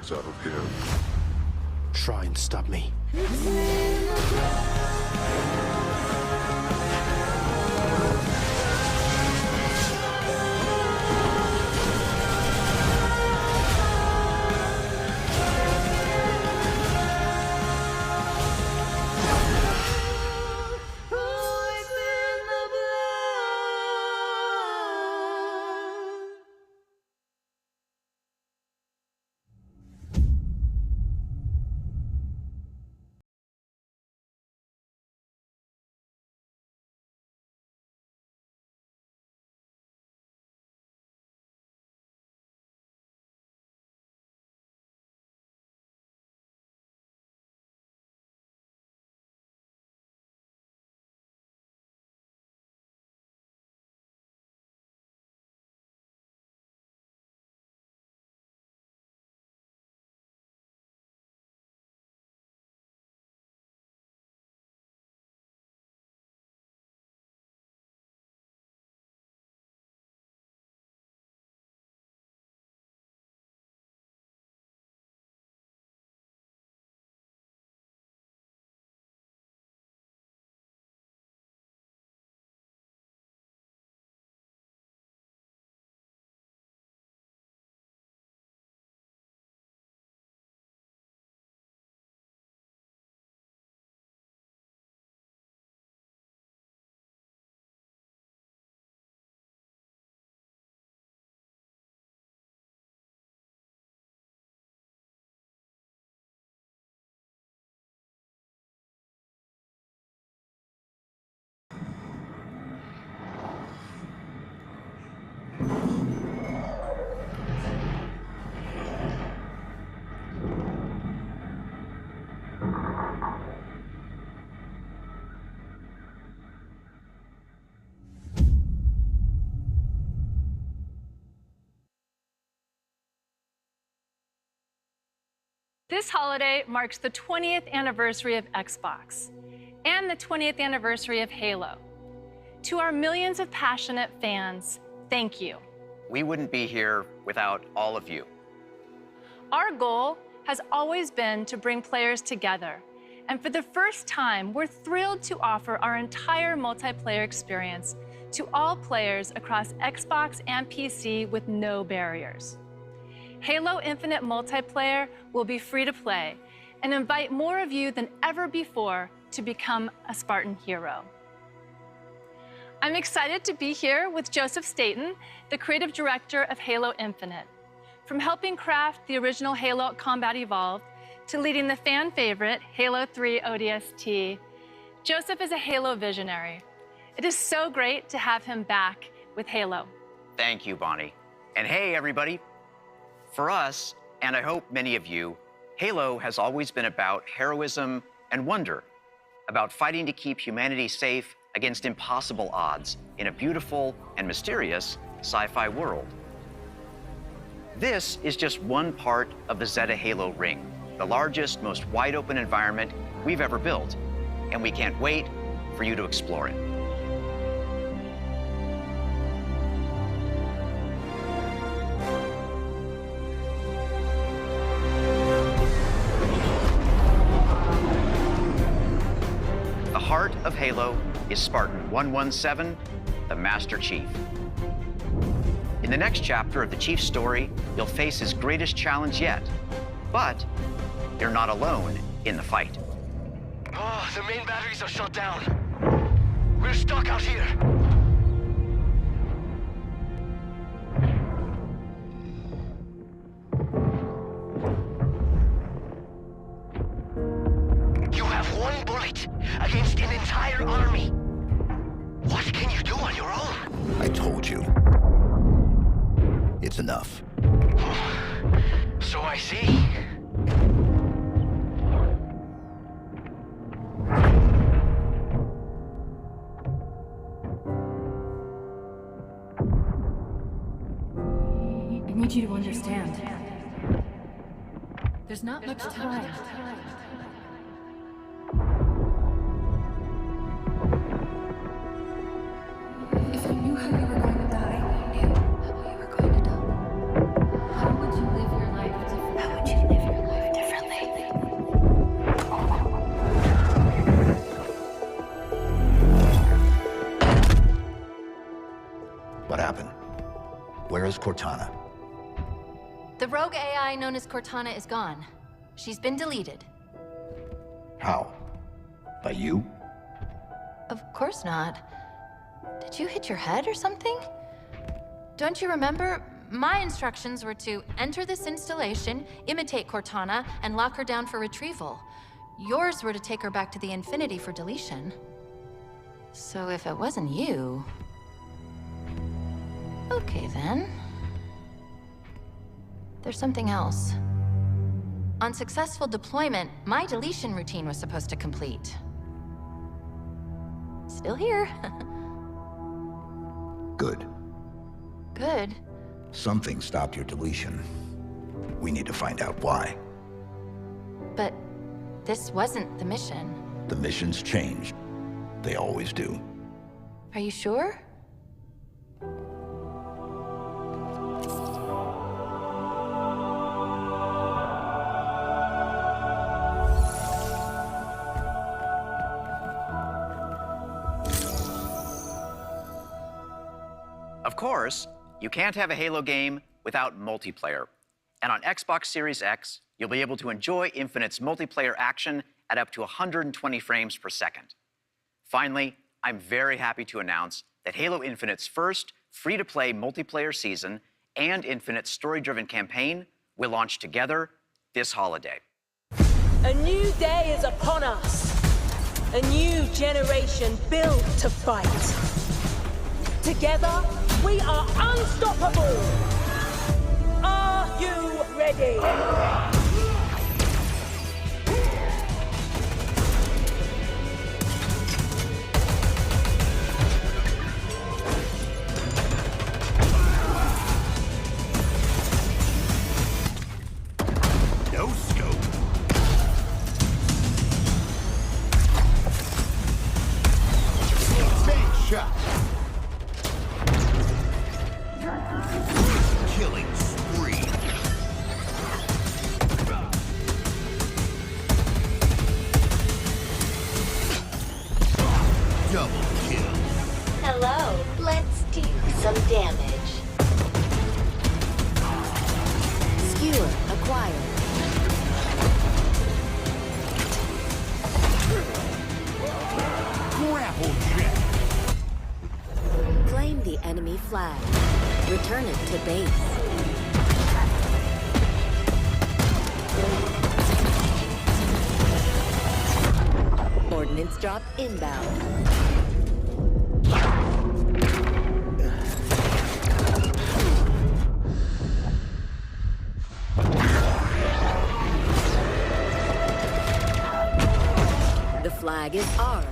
[SPEAKER 19] guts out of him.
[SPEAKER 8] Try and stop me.
[SPEAKER 4] This holiday marks the 20th anniversary of Xbox and the 20th anniversary of Halo. To our millions of passionate fans, thank you.
[SPEAKER 10] We wouldn't be here without all of you.
[SPEAKER 4] Our goal has always been to bring players together, and for the first time, we're thrilled to offer our entire multiplayer experience to all players across Xbox and PC with no barriers. Halo Infinite Multiplayer will be free to play and invite more of you than ever before to become a Spartan hero. I'm excited to be here with Joseph Staten, the creative director of Halo Infinite. From helping craft the original Halo Combat Evolved to leading the fan favorite Halo 3 ODST, Joseph is a Halo visionary. It is so great to have him back with Halo.
[SPEAKER 10] Thank you, Bonnie. And hey, everybody. For us, and I hope many of you, Halo has always been about heroism and wonder, about fighting to keep humanity safe against impossible odds in a beautiful and mysterious sci-fi world. This is just one part of the Zeta Halo ring, the largest, most wide-open environment we've ever built, and we can't wait for you to explore it. The heart of Halo is Spartan 117, the Master Chief. In the next chapter of the Chief's story, you'll face his greatest challenge yet. But you're not alone in the fight.
[SPEAKER 11] Oh, the main batteries are shut down. We're stuck out here. You have one bullet against an entire army. What can you do on your own?
[SPEAKER 3] I told you. It's enough.
[SPEAKER 11] So I see.
[SPEAKER 17] I need you to understand. There's not much time. If you knew how you were going to die, how you were going to die, how would you live your life differently? How would you live
[SPEAKER 9] is Cortana?
[SPEAKER 13] The rogue AI known as Cortana is gone. She's been deleted.
[SPEAKER 9] How? By you?
[SPEAKER 13] Of course not. Did you hit your head or something? Don't you remember? My instructions were to enter this installation, imitate Cortana, and lock her down for retrieval. Yours were to take her back to the Infinity for deletion. So if it wasn't you... Okay then. There's something else. On successful deployment, my deletion routine was supposed to complete. Still here.
[SPEAKER 9] Good.
[SPEAKER 13] Good.
[SPEAKER 9] Something stopped your deletion. We need to find out why.
[SPEAKER 13] But this wasn't the mission.
[SPEAKER 9] The missions changed. They always do.
[SPEAKER 13] Are you sure?
[SPEAKER 10] Of course, you can't have a Halo game without multiplayer. And on Xbox Series X, you'll be able to enjoy Infinite's multiplayer action at up to 120 frames per second. Finally, I'm very happy to announce that Halo Infinite's first free-to-play multiplayer season and Infinite's story-driven campaign will launch together this holiday.
[SPEAKER 14] A new day is upon us. A new generation built to fight. Together, we are unstoppable! Are you ready?
[SPEAKER 18] No scope.
[SPEAKER 9] Big shot. Killing spree. Double kill.
[SPEAKER 16] Hello, let's do some damage. Skewer acquired.
[SPEAKER 18] Grapple jet.
[SPEAKER 16] Claim the enemy flag. Return it to base. Ordnance drop inbound. The flag is ours.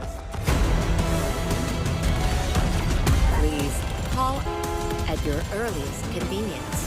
[SPEAKER 16] Please call at your earliest convenience.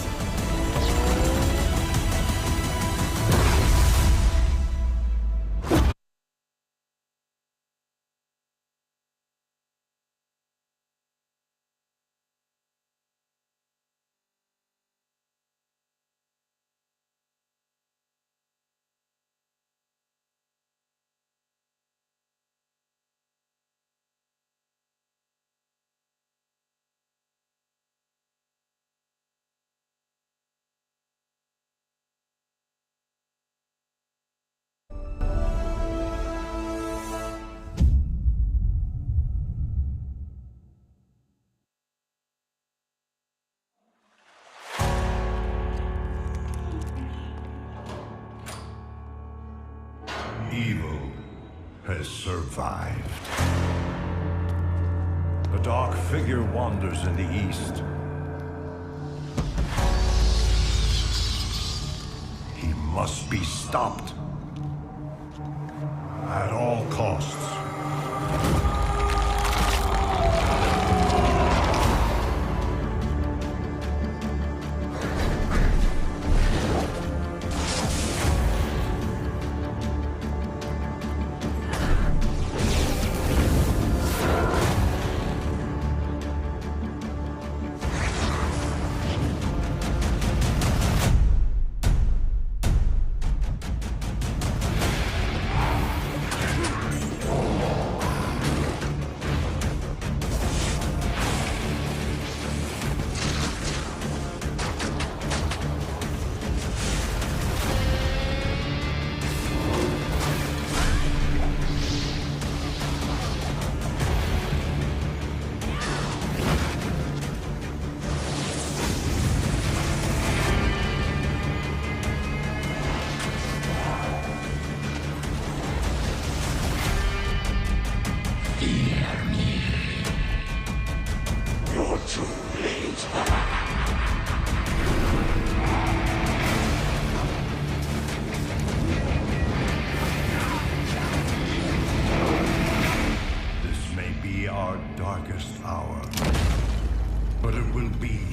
[SPEAKER 19] Evil has survived. A dark figure wanders in the east. He must be stopped. At all costs.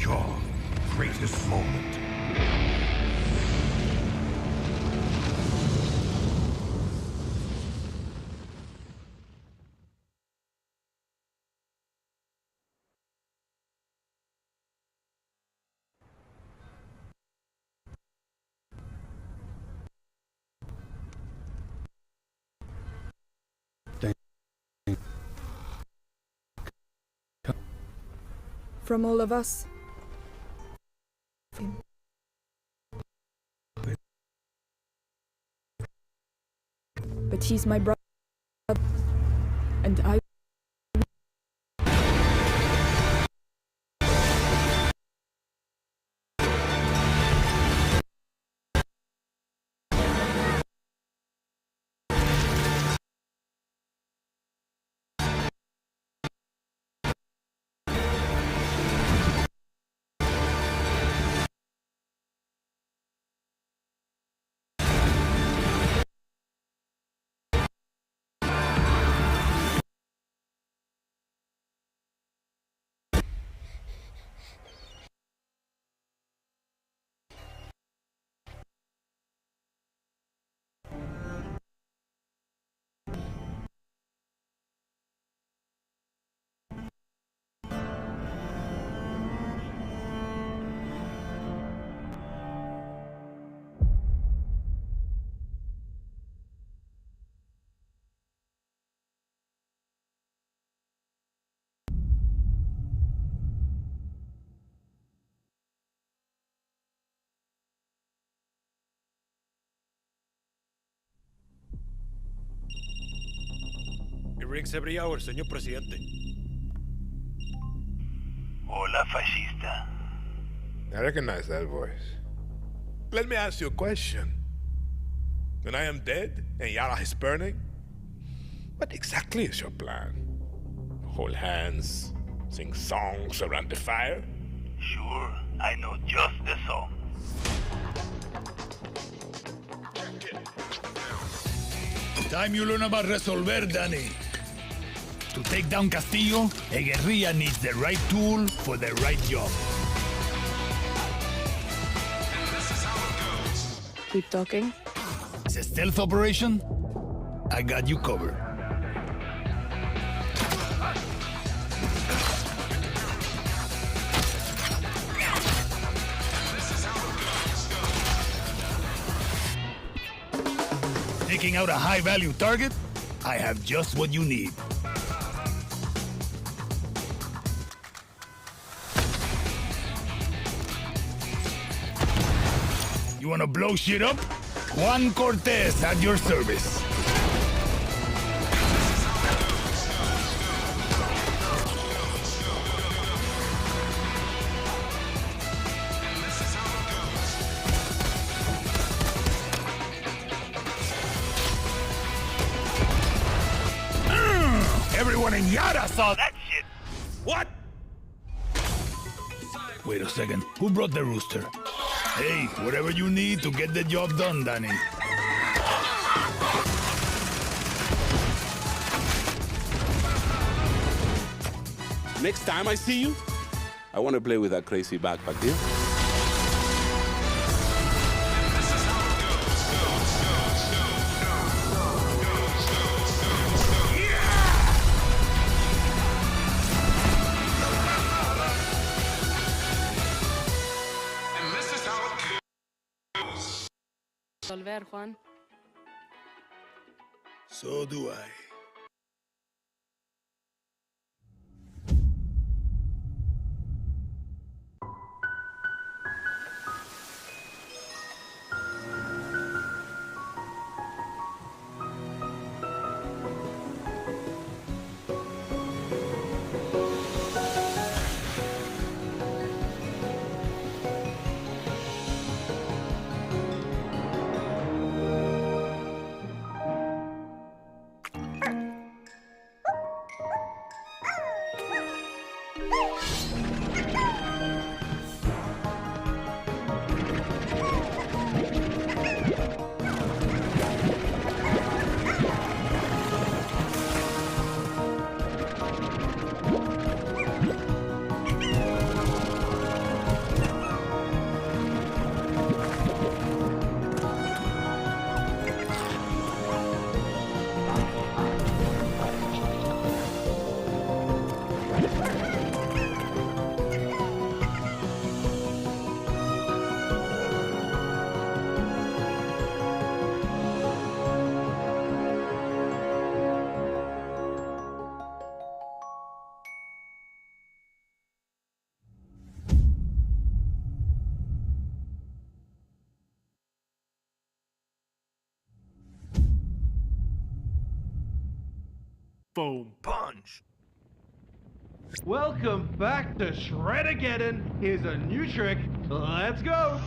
[SPEAKER 18] your greatest moment.
[SPEAKER 12] From all of us. But he's my brother, and I...
[SPEAKER 18] It rings every hour, señor presidente.
[SPEAKER 15] Hola, fascista.
[SPEAKER 18] I recognize that voice. Let me ask you a question. When I am dead and Yara is burning, what exactly is your plan? Hold hands, sing songs around the fire?
[SPEAKER 15] Sure, I know just the song.
[SPEAKER 20] Time you learn about resolver, Danny. To take down Castillo, a guerrilla needs the right tool for the right job.
[SPEAKER 12] Keep talking.
[SPEAKER 20] It's a stealth operation. I got you covered. Taking out a high-value target? I have just what you need. You wanna blow shit up? Juan Cortez at your service. Everyone in Yara saw that shit. What? Wait a second. Who brought the rooster? Hey, whatever you need to get the job done, Danny.
[SPEAKER 21] Next time I see you, I want to play with that crazy backpack, deal?
[SPEAKER 12] Resolver, Juan.
[SPEAKER 20] So do I.
[SPEAKER 28] foam punch.
[SPEAKER 1] Welcome back to Shred-ageddon. Here's a new trick. Let's go.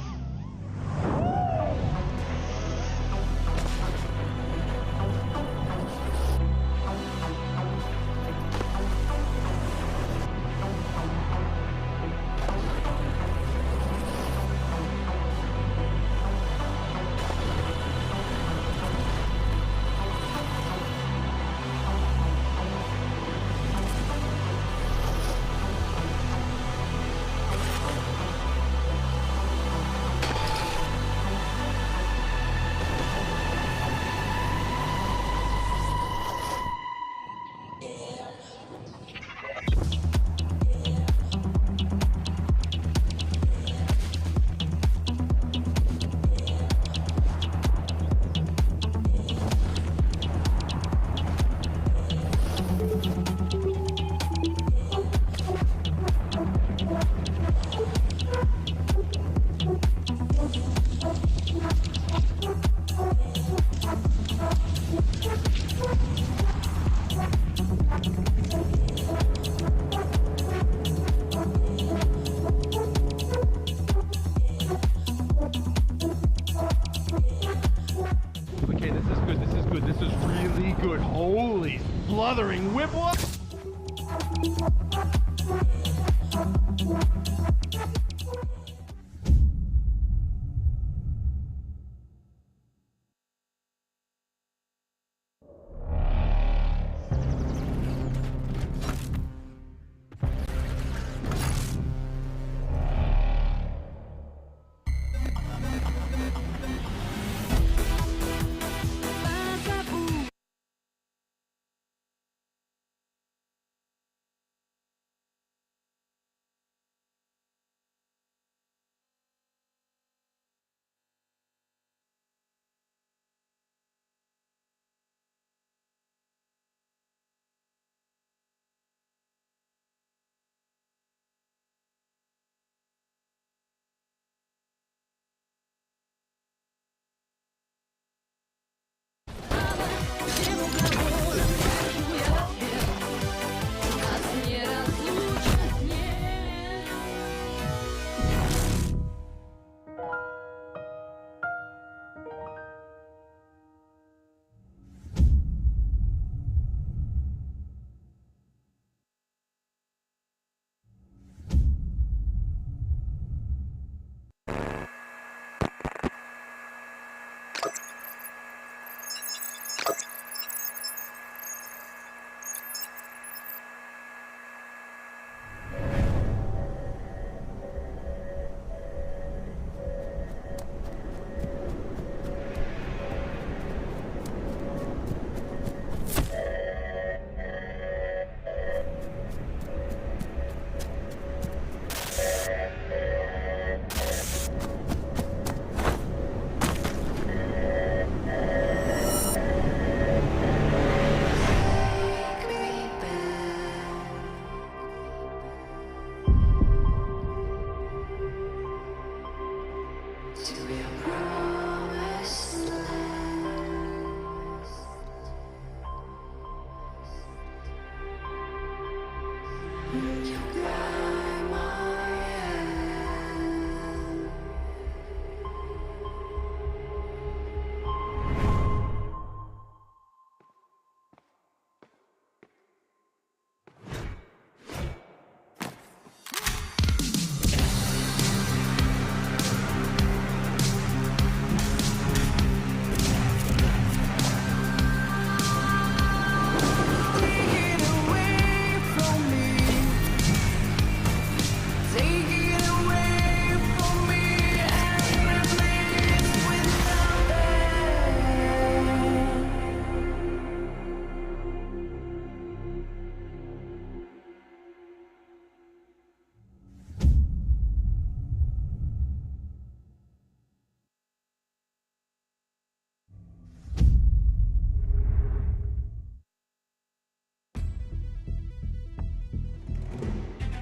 [SPEAKER 1] Okay, this is good, this is good, this is really good. Holy spluttering whipple!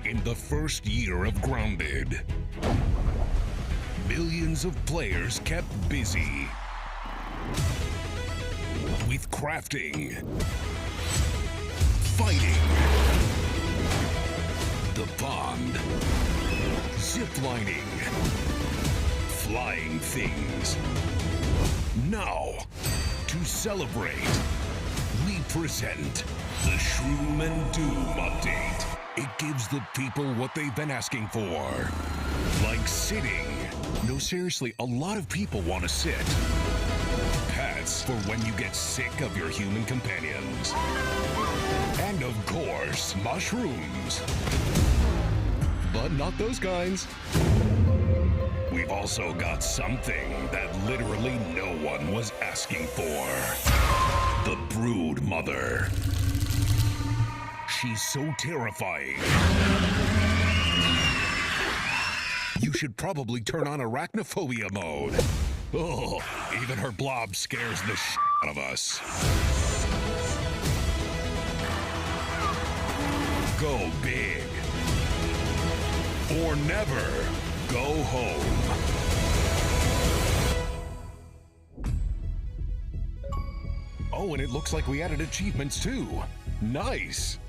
[SPEAKER 5] In the first year of Grounded, millions of players kept busy with crafting, fighting, the pond, ziplining, flying things. Now, to celebrate, we present the Shroom and Doom update. It gives the people what they've been asking for. Like sitting. No, seriously, a lot of people want to sit. Pets for when you get sick of your human companions. And of course, mushrooms. But not those kinds. We've also got something that literally no one was asking for. The Brood Mother. She's so terrifying. You should probably turn on arachnophobia mode. Oh, even her blob scares the shit out of us. Go big. Or never go home. Oh, and it looks like we added achievements too. Nice.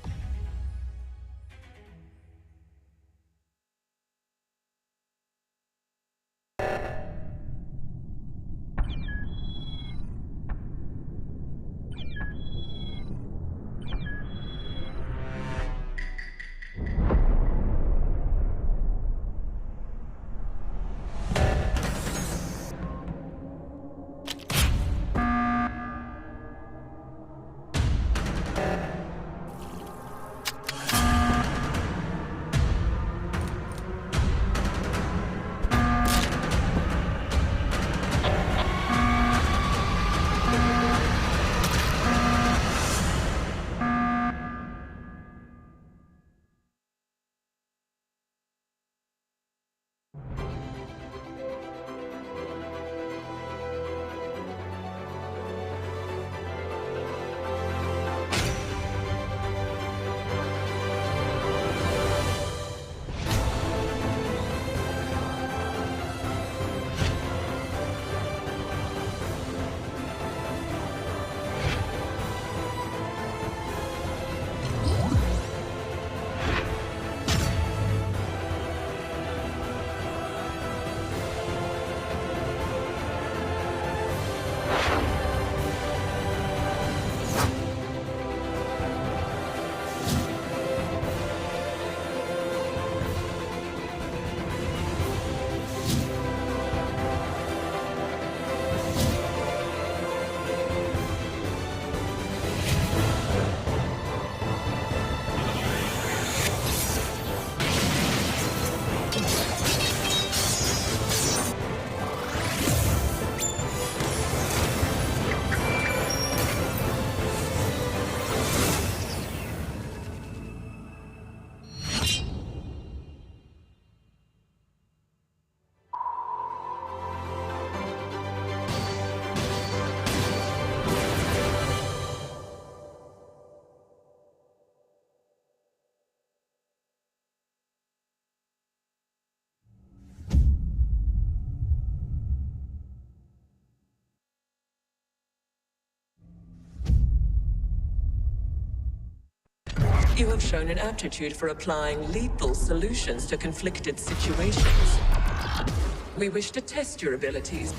[SPEAKER 14] You have shown an aptitude for applying lethal solutions to conflicted situations. We wish to test your abilities.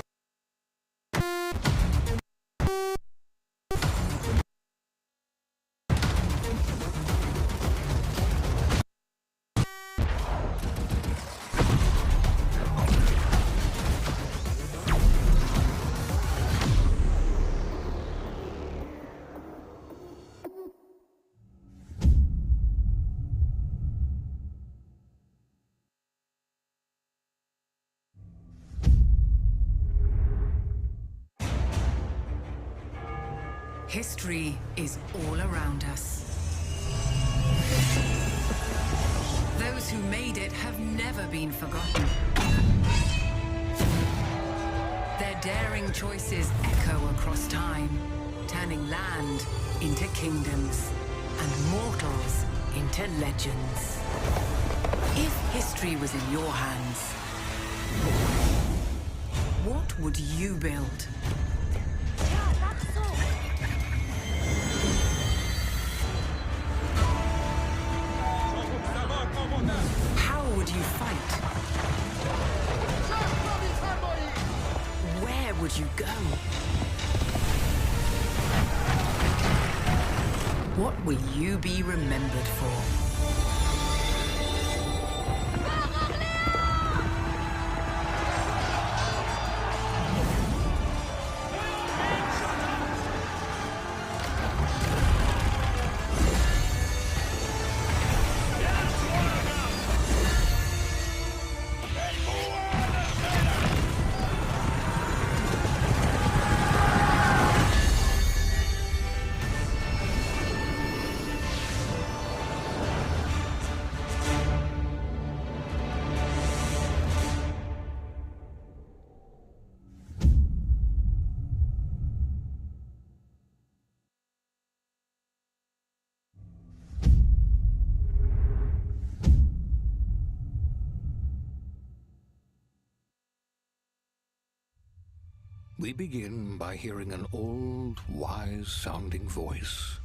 [SPEAKER 2] History is all around us. Those who made it have never been forgotten. Their daring choices echo across time, turning land into kingdoms and mortals into legends. If history was in your hands, what would you build? What will you be remembered for?
[SPEAKER 6] We begin by hearing an old, wise-sounding voice.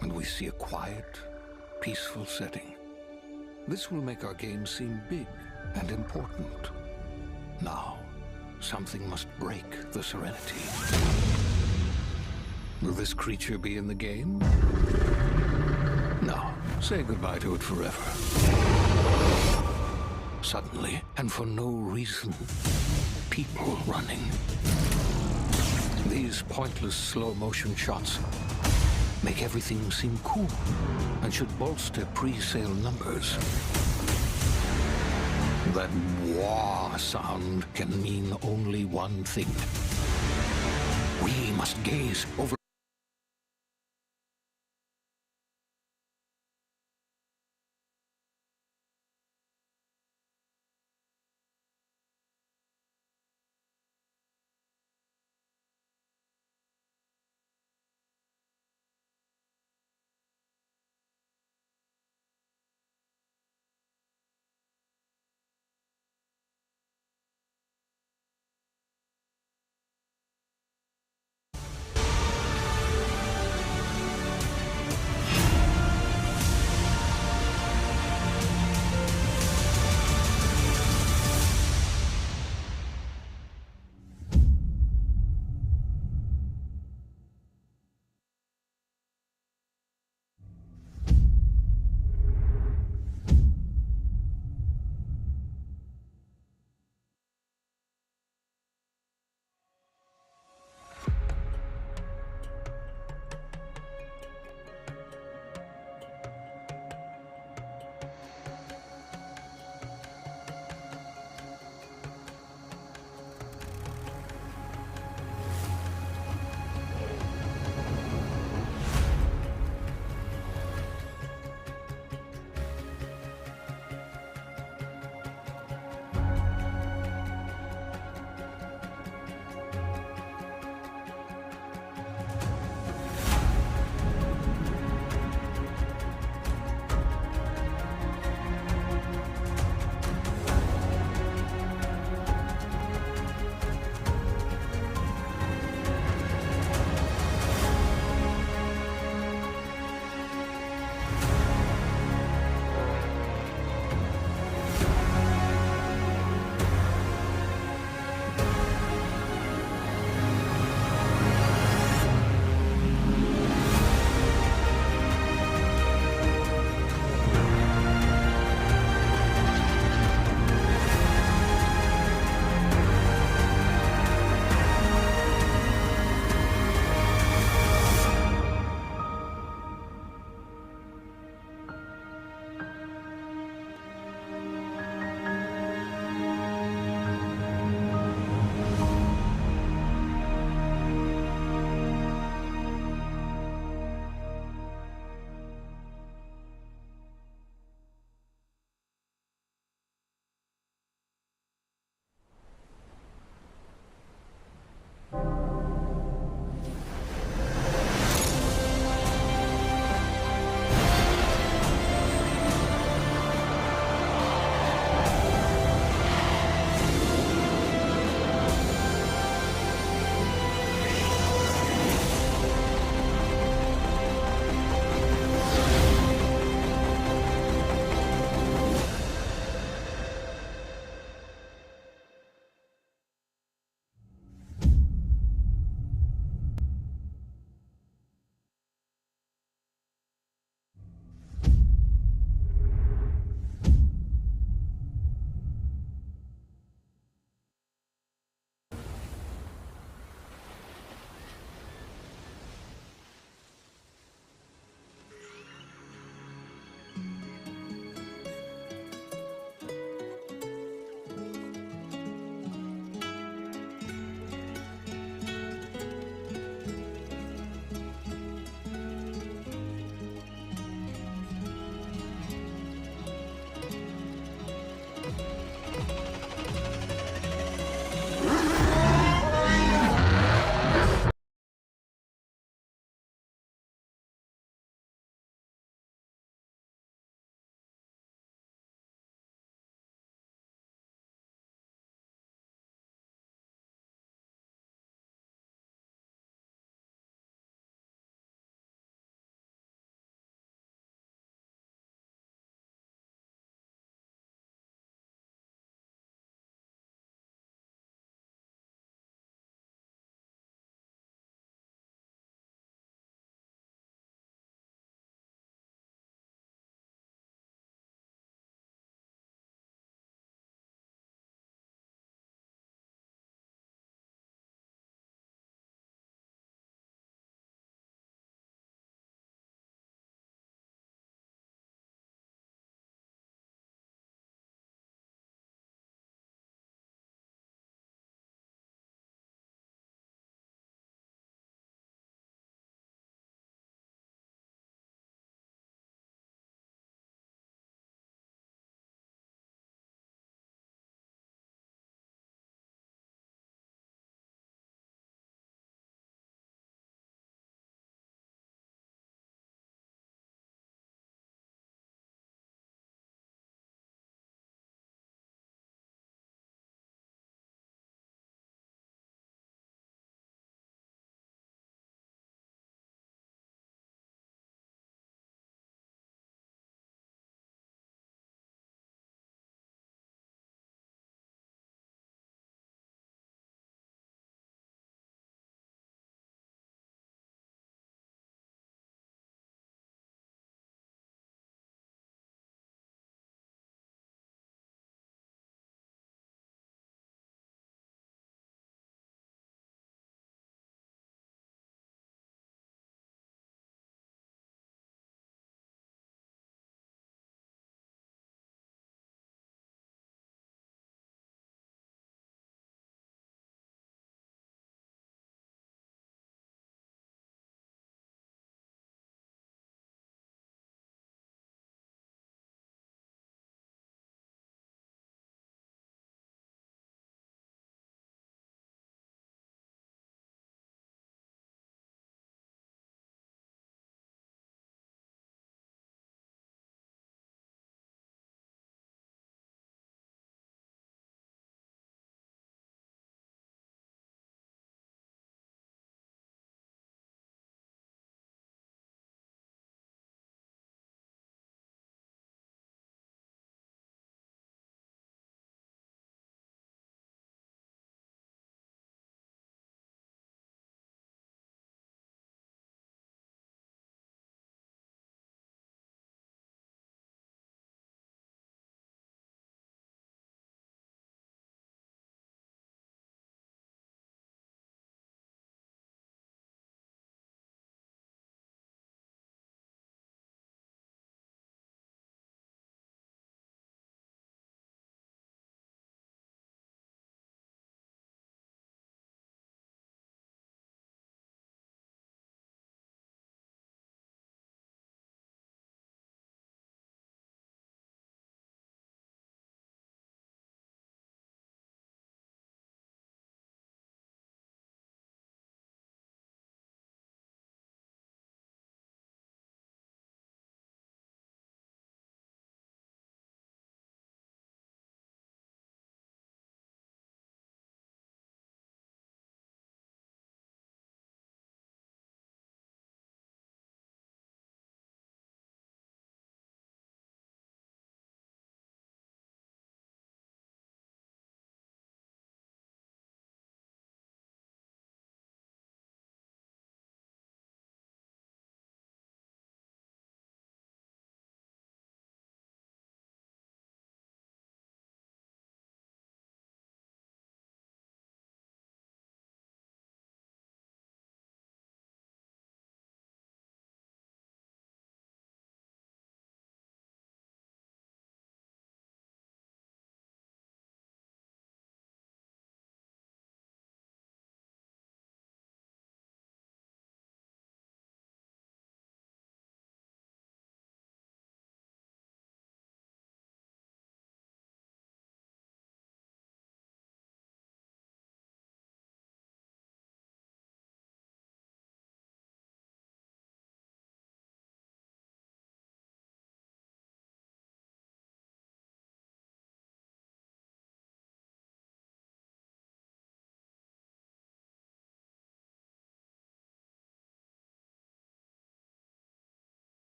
[SPEAKER 6] And we see a quiet, peaceful setting. This will make our game seem big and important. Now, something must break the serenity. Will this creature be in the game? No. Say goodbye to it forever. Suddenly, and for no reason, people running. These pointless slow-motion shots make everything seem cool and should bolster pre-sale numbers. That wah sound can mean only one thing. We must gaze over